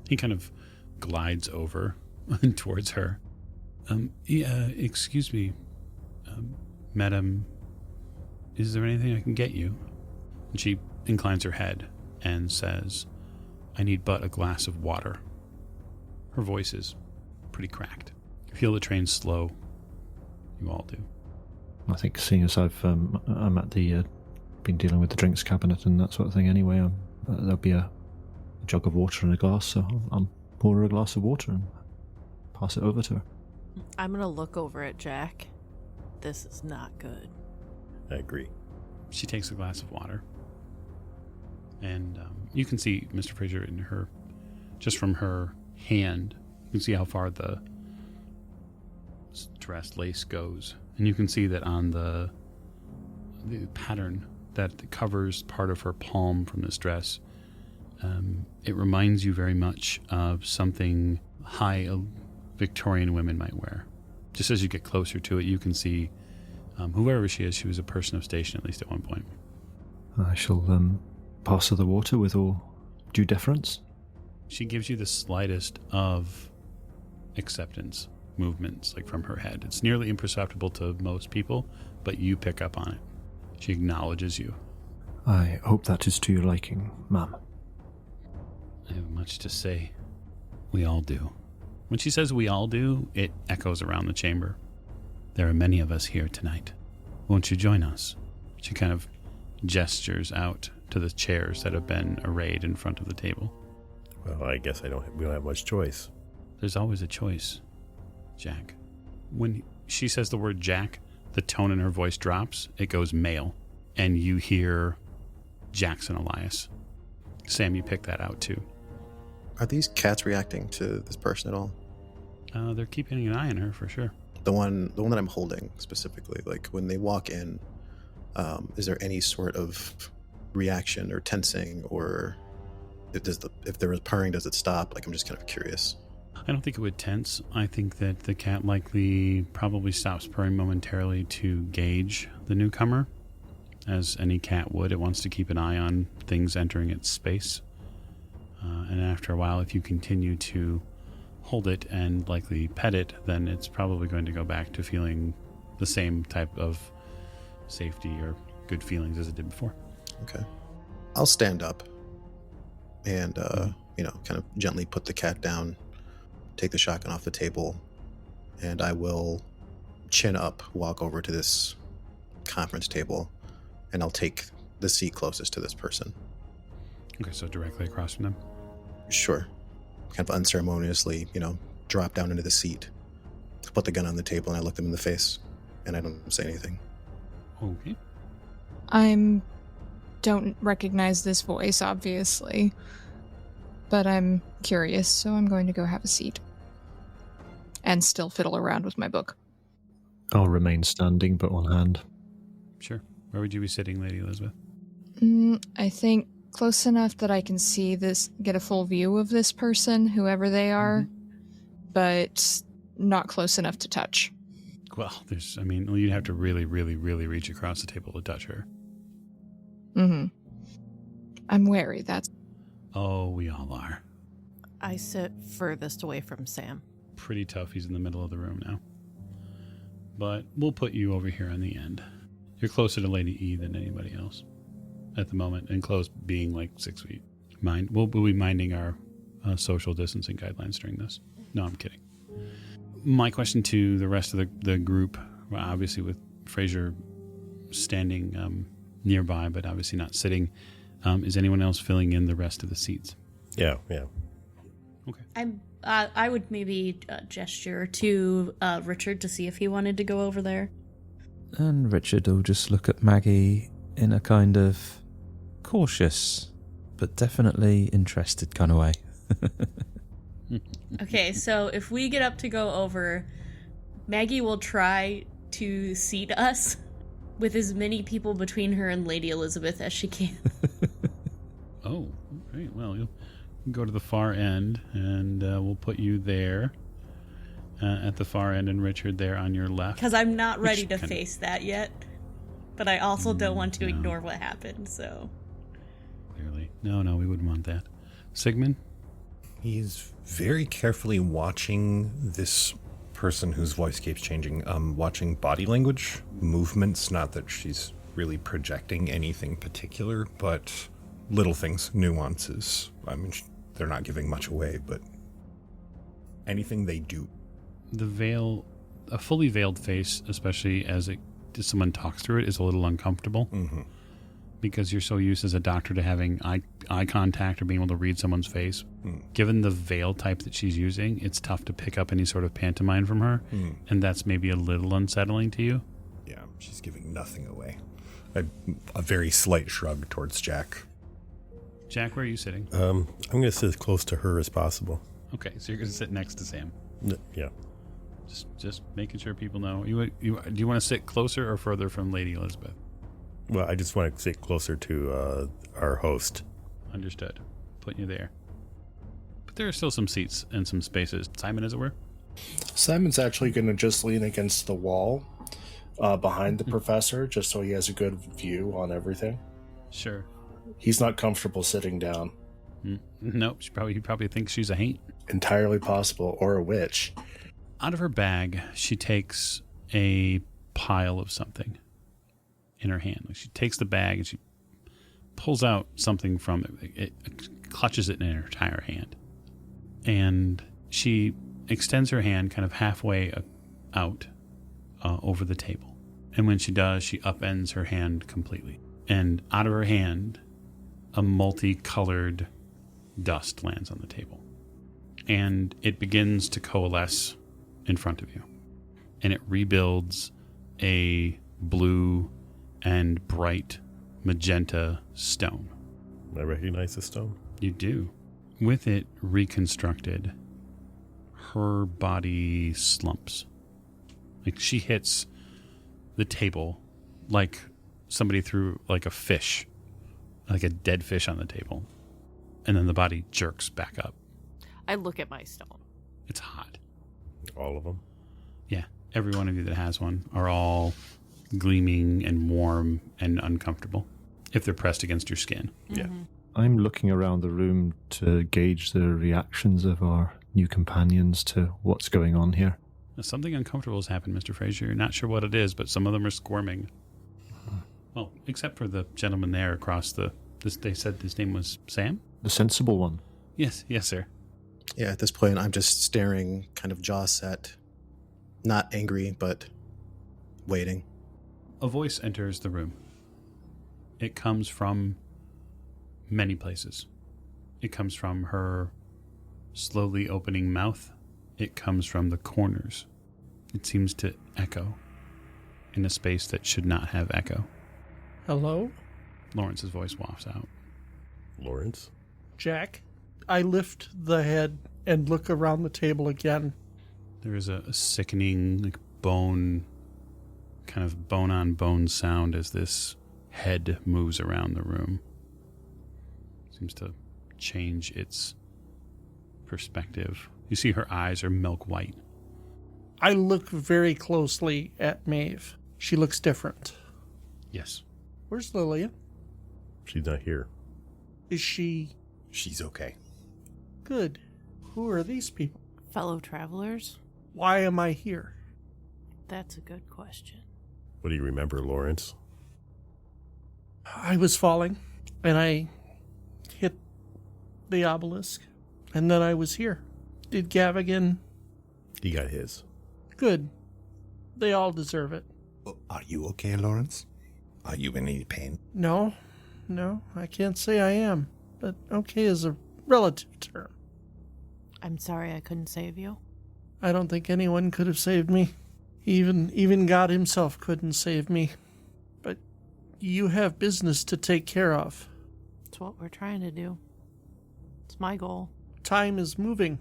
He kind of glides over towards her. Excuse me, madam, is there anything I can get you? And she inclines her head and says, I need but a glass of water. Her voice is pretty cracked. You feel the train slow. You all do. I think seeing as I'm at the been dealing with the drinks cabinet and that sort of thing anyway, there'll be a jug of water and a glass, so I'll pour her a glass of water and pass it over to her. I'm going to look over at Jack. This is not good. I agree. She takes a glass of water. And you can see Mr. Fraser in her, just from her hand, you can see how far the dress lace goes. And you can see that on the pattern that covers part of her palm from this dress, it reminds you very much of something high Victorian women might wear. Just as you get closer to it, you can see whoever she is, she was a person of station at least at one point. I shall pass her the water with all due deference. She gives you the slightest of acceptance movements, like from her head. It's nearly imperceptible to most people, but you pick up on it. She acknowledges you. I hope that is to your liking, ma'am. I have much to say. We all do. When she says we all do, it echoes around the chamber. There are many of us here tonight. Won't you join us? She kind of gestures out to the chairs that have been arrayed in front of the table. Well, I guess we don't have much choice. There's always a choice, Jack. When she says the word Jack, the tone in her voice drops. It goes male, and you hear Jackson Elias. Sam, you pick that out too. Are these cats reacting to this person at all? They're keeping an eye on her for sure. The one that I'm holding specifically, like when they walk in, is there any sort of reaction or tensing, or if there is purring, does it stop? Like, I'm just kind of curious. I don't think it would tense. I think that the cat likely probably stops purring momentarily to gauge the newcomer. as any cat would. It wants to keep an eye on things entering its space. And after a while, if you continue to hold it and likely pet it, then it's probably going to go back to feeling the same type of safety or good feelings as it did before. Okay. I'll stand up and, kind of gently put the cat down, take the shotgun off the table, and I will chin up, walk over to this conference table, and I'll take the seat closest to this person. Okay, so directly across from them? Sure. Kind of unceremoniously, drop down into the seat, put the gun on the table, and I look them in the face, and I don't say anything. Okay. Don't recognize this voice, obviously, but I'm curious, so I'm going to go have a seat. And still fiddle around with my book. I'll remain standing, but one hand. Sure. Where would you be sitting, Lady Elizabeth? I think close enough that I can see this, get a full view of this person, whoever they are, but not close enough to touch. Well, you'd have to really, really, really reach across the table to touch her. I'm wary, that's... Oh, we all are. I sit furthest away from Sam. Pretty tough. He's in the middle of the room now. But we'll put you over here on the end. You're closer to Lady E than anybody else at the moment, and close being like 6 feet. We'll be minding our social distancing guidelines during this. No, I'm kidding. My question to the rest of the group, well, obviously with Fraser standing nearby, but obviously not sitting, is anyone else filling in the rest of the seats? Yeah. Okay. I would maybe gesture to Richard to see if he wanted to go over there. And Richard will just look at Maggie in a kind of cautious, but definitely interested kind of way. Okay, so if we get up to go over, Maggie will try to seat us with as many people between her and Lady Elizabeth as she can. Oh, great. Well, you'll go to the far end, and we'll put you there at the far end, and Richard there on your left. Because I'm not ready to face that yet, but I also don't want to ignore what happened, so... Clearly. No, we wouldn't want that. Sigmund? He's very carefully watching this person whose voice keeps changing, watching body language, movements, not that she's really projecting anything particular, but little things, nuances. I mean, they're not giving much away, but anything they do. The veil, a fully veiled face, especially as someone talks through it, is a little uncomfortable. Mm-hmm. Because you're so used as a doctor to having eye contact or being able to read someone's face. Given the veil type that she's using, it's tough to pick up any sort of pantomime from her, and that's maybe a little unsettling to you. Yeah, she's giving nothing away. A very slight shrug towards Jack. Jack, where are you sitting? I'm going to sit as close to her as possible. Okay, so you're going to sit next to Sam. Yeah. Just making sure people know. Do you want to sit closer or further from Lady Elizabeth? Well, I just want to sit closer to our host. Understood. Putting you there. But there are still some seats and some spaces. Simon, as it were? Simon's actually going to just lean against the wall behind the professor, just so he has a good view on everything. Sure. He's not comfortable sitting down. Nope. He probably thinks she's a haint. Entirely possible. Or a witch. Out of her bag, she takes a pile of something in her hand. She takes the bag and she pulls out something from it. It clutches it in her entire hand. And she extends her hand kind of halfway out over the table. And when she does, she upends her hand completely. And out of her hand, a multicolored dust lands on the table. And it begins to coalesce in front of you. And it rebuilds a blue and bright magenta stone. I recognize the stone. You do. With it reconstructed, her body slumps. Like she hits the table like somebody threw like a fish, like a dead fish on the table. And then the body jerks back up. I look at my stone. It's hot. All of them? Yeah. Every one of you that has one are all gleaming and warm and uncomfortable if they're pressed against your skin. Yeah. I'm looking around the room to gauge the reactions of our new companions to what's going on here. Something uncomfortable has happened, Mr. Fraser. You're not sure what it is, but some of them are squirming. Well, except for the gentleman there across they said his name was Sam? The sensible one. Yes, sir. Yeah, at this point, I'm just staring, kind of jaw set. Not angry, but waiting. A voice enters the room. It comes from many places. It comes from her slowly opening mouth. It comes from the corners. It seems to echo in a space that should not have echo. Hello? Lawrence's voice wafts out. Lawrence? Jack? I lift the head and look around the table again. There is a sickening, bone on bone sound as this head moves around the room. Seems to change its perspective. You see her eyes are milk white. I look very closely at Maeve. She looks different. Yes. Where's Lillian? She's not here. Is she... She's okay. Good. Who are these people? Fellow travelers? Why am I here? That's a good question. What do you remember, Lawrence? I was falling, and I hit the obelisk, and then I was here. Did Gavigan... He got his. Good. They all deserve it. Are you okay, Lawrence? Are you in any pain? No, I can't say I am, but okay is a relative term. I'm sorry I couldn't save you. I don't think anyone could have saved me. Even God himself couldn't save me. But you have business to take care of. It's what we're trying to do. It's my goal. Time is moving.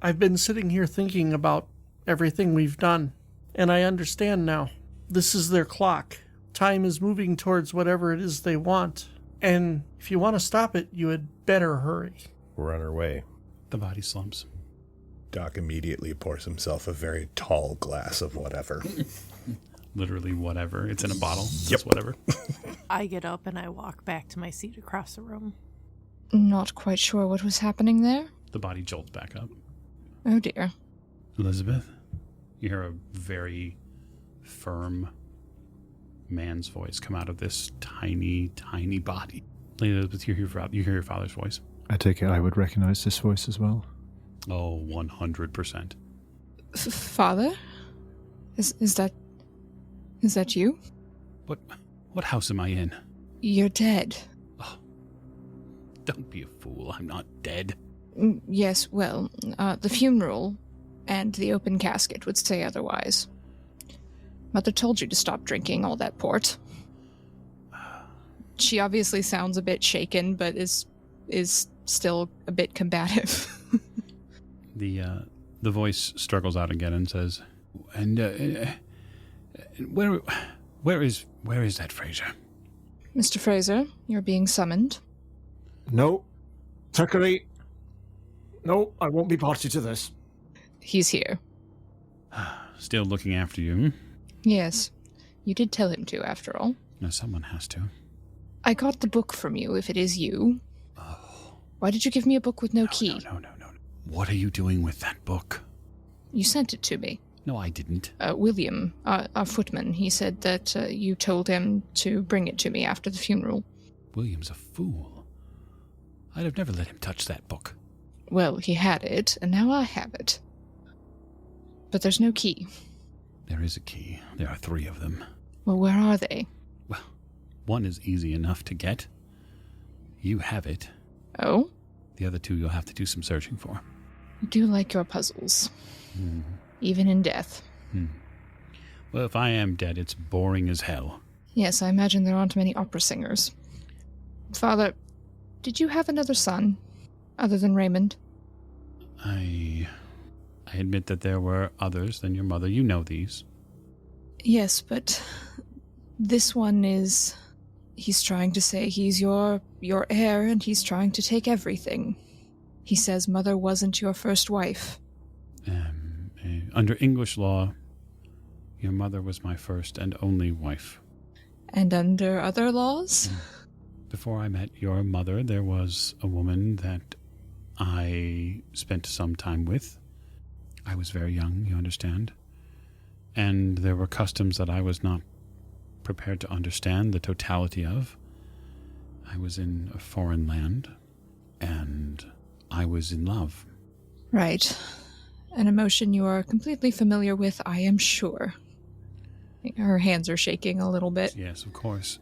I've been sitting here thinking about everything we've done, and I understand now. This is their clock. Time is moving towards whatever it is they want. And if you want to stop it, you had better hurry. We're on our way. The body slumps. Doc immediately pours himself a very tall glass of whatever. Literally whatever. It's in a bottle. Yep. Just whatever. I get up and I walk back to my seat across the room. Not quite sure what was happening there. The body jolts back up. Oh dear. Elizabeth, you hear a very firm man's voice come out of this tiny, tiny body. Lady Elizabeth, you hear your father's voice. I take it I would recognize this voice as well. Oh, 100%. Father? Is that you? What house am I in? You're dead. Oh, don't be a fool. I'm not dead. Yes, well, the funeral and the open casket would say otherwise. Mother told you to stop drinking all that port. She obviously sounds a bit shaken, but is still a bit combative. The voice struggles out again and says, "And where is that Fraser?" Mr. Fraser, you're being summoned. No. Trickery. No, I won't be party to this. He's here. Still looking after you, hmm? Yes. You did tell him to, after all. No, someone has to. I got the book from you, if it is you. Oh. Why did you give me a book with no key? No. What are you doing with that book? You sent it to me. No, I didn't. William, our footman, he said that you told him to bring it to me after the funeral. William's a fool. I'd have never let him touch that book. Well, he had it, and now I have it. But there's no key. There is a key. There are 3 of them. Well, where are they? Well, one is easy enough to get. You have it. Oh? The other 2 you'll have to do some searching for. You do like your puzzles. Even in death. Well, if I am dead, it's boring as hell. Yes, I imagine there aren't many opera singers. Father, did you have another son, other than Raymond? I admit that there were others than your mother. You know these. Yes, but this one is... He's trying to say he's your heir, and he's trying to take everything. He says Mother wasn't your first wife. Under English law, Your mother was my first and only wife. And under other laws? Before I met your mother, there was a woman that I spent some time with. I was very young, you understand. And there were customs that I was not prepared to understand the totality of. I was in a foreign land, and I was in love. Right. An emotion you are completely familiar with, I am sure. Her hands are shaking a little bit. Yes, of course.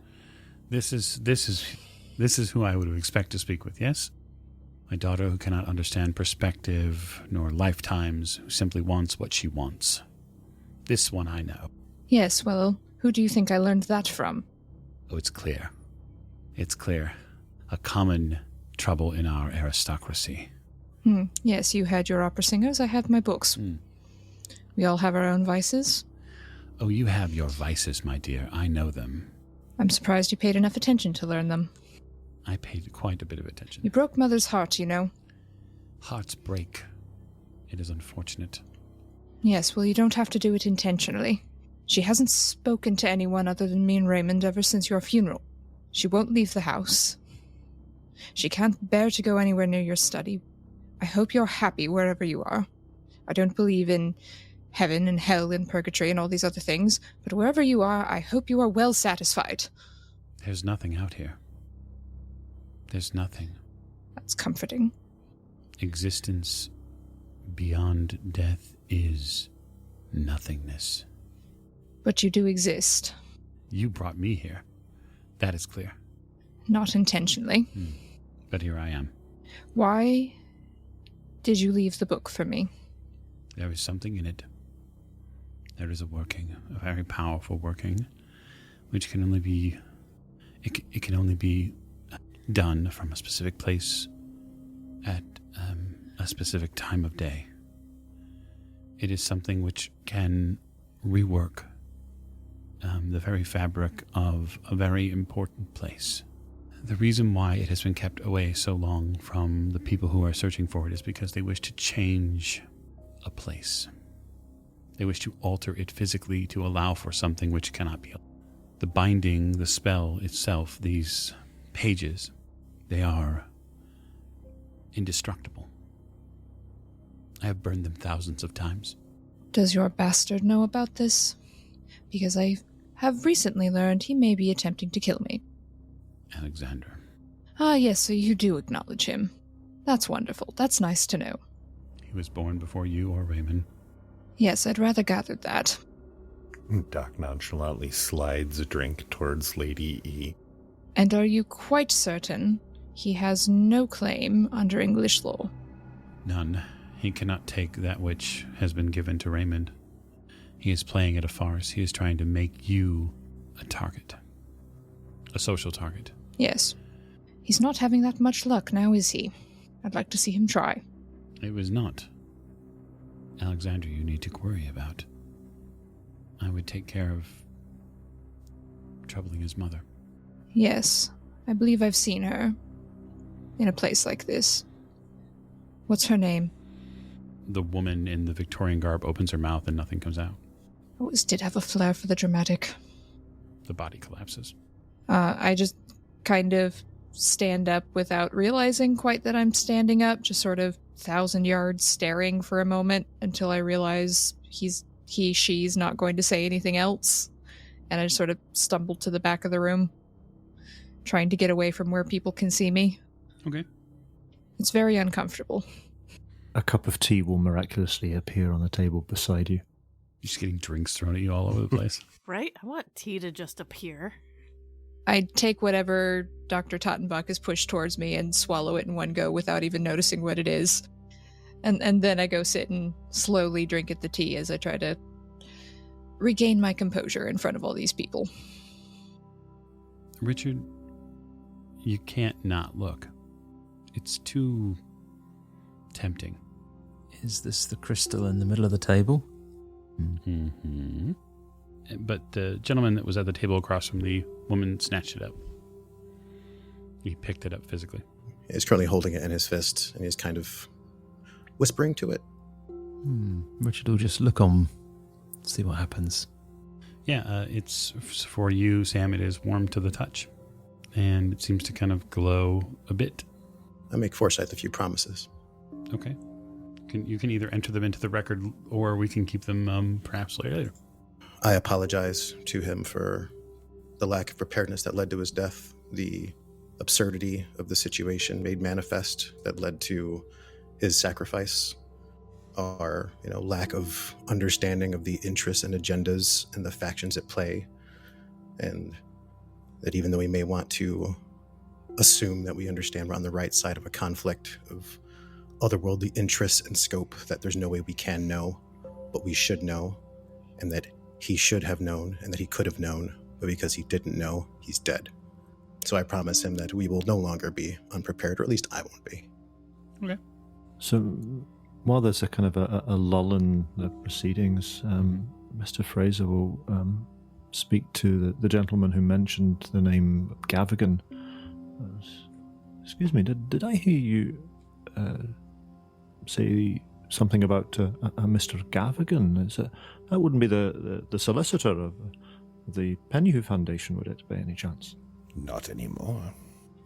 This is who I would expect to speak with, yes? My daughter who cannot understand perspective nor lifetimes, who simply wants what she wants. This one I know. Yes, well, who do you think I learned that from? Oh, it's clear. It's clear. A common trouble in our aristocracy. Yes, you had your opera singers, I have my books. We all have our own vices. Oh, you have your vices, my dear. I know them. I'm surprised you paid enough attention to learn them. I paid quite a bit of attention. You broke Mother's heart, you know. Hearts break. It is unfortunate. Yes, well, you don't have to do it intentionally. She hasn't spoken to anyone other than me and Raymond ever since your funeral. She won't leave the house. She can't bear to go anywhere near your study. I hope you're happy wherever you are. I don't believe in heaven and hell and purgatory and all these other things, but wherever you are, I hope you are well satisfied. There's nothing out here. There's nothing. That's comforting. Existence beyond death is nothingness. But you do exist. You brought me here. That is clear. Not intentionally. But here I am. Why did you leave the book for me? There is something in it. There is a very powerful working, which can only be, it can only be done from a specific place at a specific time of day. It is something which can rework the very fabric of a very important place. The reason why it has been kept away so long from the people who are searching for it is because they wish to change a place. They wish to alter it physically to allow for something which cannot be. The binding, the spell itself, these pages, they are indestructible. I have burned them thousands of times. Does your bastard know about this? Because I have recently learned he may be attempting to kill me. Alexander. Ah, yes, so you do acknowledge him. That's wonderful. That's nice to know. He was born before you or Raymond. Yes, I'd rather gathered that. Doc nonchalantly slides a drink towards Lady E. And are you quite certain he has no claim under English law? None. He cannot take that which has been given to Raymond. He is playing at a farce. He is trying to make you a target. A social target. Yes. He's not having that much luck now, is he? I'd like to see him try. It was not Alexander you need to worry about. I would take care of troubling his mother. Yes, I believe I've seen her in a place like this. What's her name? The woman in the Victorian garb opens her mouth and nothing comes out. Always did have a flair for the dramatic. The body collapses. I just kind of stand up without realizing quite that I'm standing up, just sort of 1,000 yards staring for a moment until I realize she's not going to say anything else. And I just sort of stumble to the back of the room, trying to get away from where people can see me. Okay. It's very uncomfortable. A cup of tea will miraculously appear on the table beside you. You're just getting drinks thrown at you all over the place. Right? I want tea to just appear. I take whatever Dr. Tottenbach has pushed towards me and swallow it in one go without even noticing what it is. And then I go sit and slowly drink at the tea as I try to regain my composure in front of all these people. Richard, you can't not look. It's too tempting. Is this the crystal in the middle of the table? Mm-hmm. But the gentleman that was at the table across from the woman snatched it up. He picked it up physically. He's currently holding it in his fist, and he's kind of whispering to it. Richard will just look on, see what happens. Yeah, it's for you, Sam. It is warm to the touch, and it seems to kind of glow a bit. I make Forsyth a few promises. Okay. You can either enter them into the record, or we can keep them perhaps later. I apologize to him for the lack of preparedness that led to his death, the absurdity of the situation made manifest that led to his sacrifice, our lack of understanding of the interests and agendas and the factions at play, and that even though we may want to assume that we understand we're on the right side of a conflict of otherworldly interests and scope, that there's no way we can know, but we should know, and that he should have known, and that he could have known, but because he didn't know, he's dead. So I promise him that we will no longer be unprepared, or at least I won't be. Okay. So while there's a kind of a lull in the proceedings, Mr. Fraser will speak to the gentleman who mentioned the name Gavigan. Excuse me, did I hear you say something about a Mr. Gavigan? That wouldn't be the solicitor of the Penhew Foundation, would it, by any chance? Not anymore.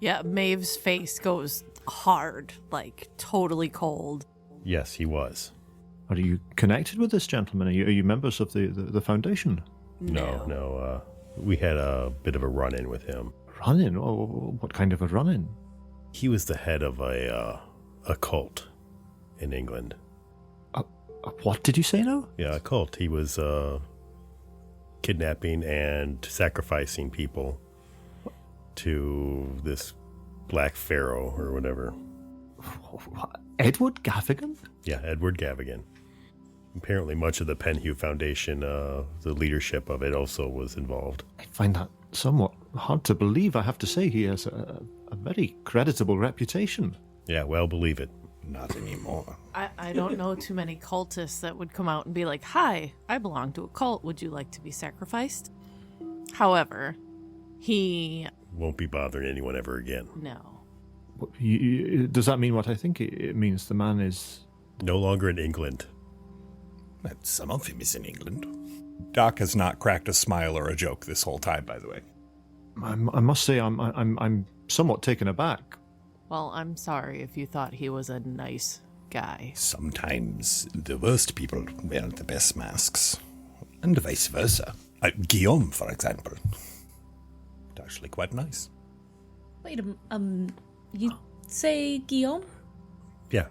Yeah, Maeve's face goes hard, like totally cold. Yes, he was. Are you connected with this gentleman? Are you members of the foundation? No. We had a bit of a run-in with him. Run-in? Oh, what kind of a run-in? He was the head of a cult in England. What did you say now? Yeah, a cult. He was kidnapping and sacrificing people to this Black Pharaoh or whatever. Edward Gavigan? Yeah, Edward Gavigan. Apparently much of the Penhew Foundation, the leadership of it also was involved. I find that somewhat hard to believe. I have to say he has a very creditable reputation. Yeah, well, believe it. Not anymore. I don't know too many cultists that would come out and be like, "Hi, I belong to a cult. Would you like to be sacrificed?" However, he won't be bothering anyone ever again. No. Does that mean what I think it means? The man is no longer in England. Some of him is in England. Doc has not cracked a smile or a joke this whole time, by the way. I must say I'm somewhat taken aback. Well, I'm sorry if you thought he was a nice guy. Sometimes the worst people wear the best masks, and vice versa. Guillaume, for example. Actually quite nice. Wait, you say Guillaume? Yeah.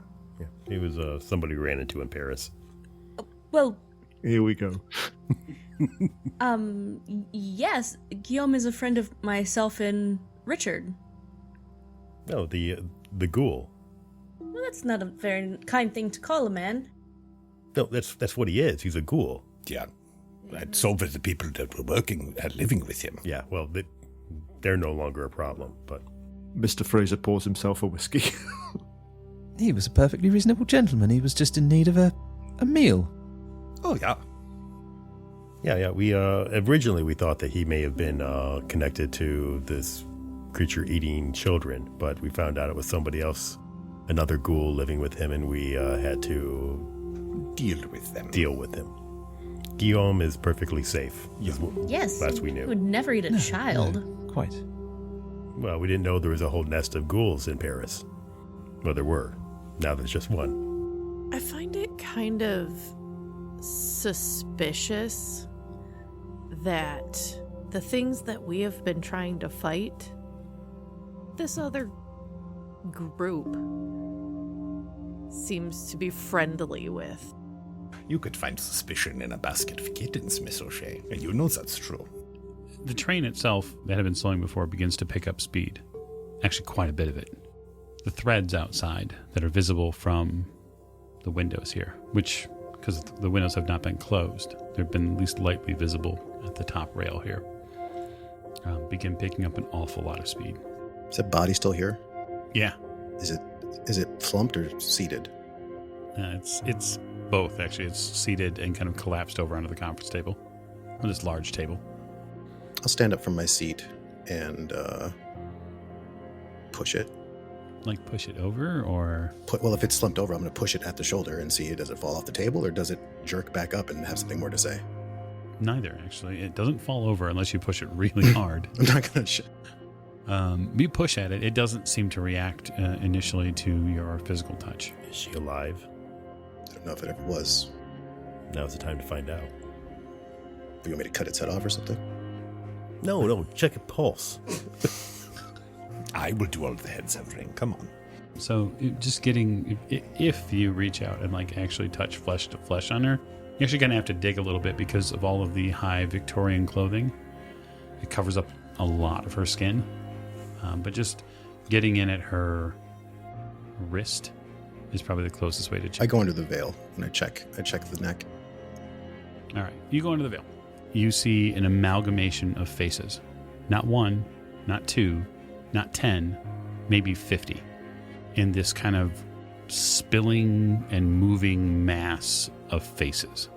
He was somebody we ran into in Paris. Well, here we go. Yes, Guillaume is a friend of myself and Richard. No, the ghoul. Well, that's not a very kind thing to call a man. No, that's what he is. He's a ghoul. Yeah. And so were the people that were working and living with him. Yeah, well, they're no longer a problem, but... Mr. Fraser pours himself a whiskey. He was a perfectly reasonable gentleman. He was just in need of a meal. Oh, yeah. Yeah. We originally we thought that he may have been connected to this creature eating children, but we found out it was somebody else, another ghoul living with him, and we had to deal with him. Guillaume is perfectly safe. Yes. Last we knew. He would never eat a child. No, quite. Well, we didn't know there was a whole nest of ghouls in Paris. Well, there were. Now there's just one. I find it kind of suspicious that the things that we have been trying to fight, this other group seems to be friendly with. You could find suspicion in a basket of kittens, Miss O'Shea, and you know that's true. The train itself, that had been slowing before, begins to pick up speed. Actually, quite a bit of it. The threads outside that are visible from the windows here, which, because the windows have not been closed, they've been at least lightly visible at the top rail here, begin picking up an awful lot of speed. Is that body still here? Yeah. Is it slumped or seated? It's both, actually. It's seated and kind of collapsed over onto the conference table, on this large table. I'll stand up from my seat and push it. Like push it over, or? Well, if it's slumped over, I'm going to push it at the shoulder and see, does it fall off the table, or does it jerk back up and have something more to say? Neither, actually. It doesn't fall over unless you push it really hard. I'm not gonna. You push at it. It doesn't seem to react initially to your physical touch. Is she alive? I don't know if it ever was. Now's the time to find out. You want me to cut its head off or something? No, check a pulse. I will do all of the head severing. Come on. So just getting, if you reach out and like actually touch flesh to flesh on her, you're actually going to have to dig a little bit because of all of the high Victorian clothing. It covers up a lot of her skin. But just getting in at her wrist is probably the closest way to check. I go under the veil and I check the neck. All right, you go into the veil. You see an amalgamation of faces. Not one, not two, not 10, maybe 50. In this kind of spilling and moving mass of faces.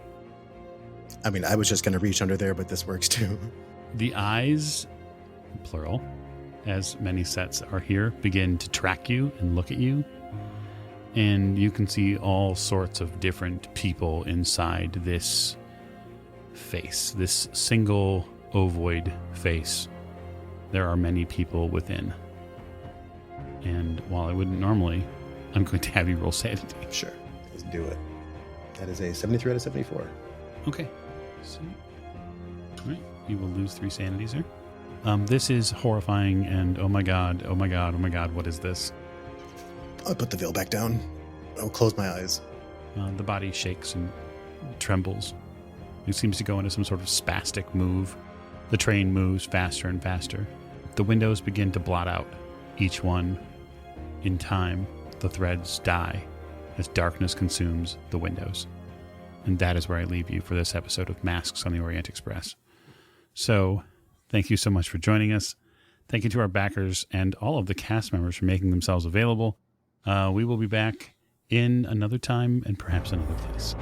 I mean, I was just going to reach under there, but this works too. The eyes, plural, as many sets are here, begin to track you and look at you. And you can see all sorts of different people inside this face, this single ovoid face. There are many people within. And while I wouldn't normally, I'm going to have you roll sanity. Sure, let's do it. That is a 73 out of 74. Okay. So, all right, you will lose 3 sanities here. This is horrifying and oh my god, what is this? I'll put the veil back down. I'll close my eyes. The body shakes and trembles. It seems to go into some sort of spastic move. The train moves faster and faster. The windows begin to blot out, each one in time. The threads die as darkness consumes the windows. And that is where I leave you for this episode of Masks on the Orient Express. So, thank you so much for joining us. Thank you to our backers and all of the cast members for making themselves available. We will be back in another time and perhaps another place.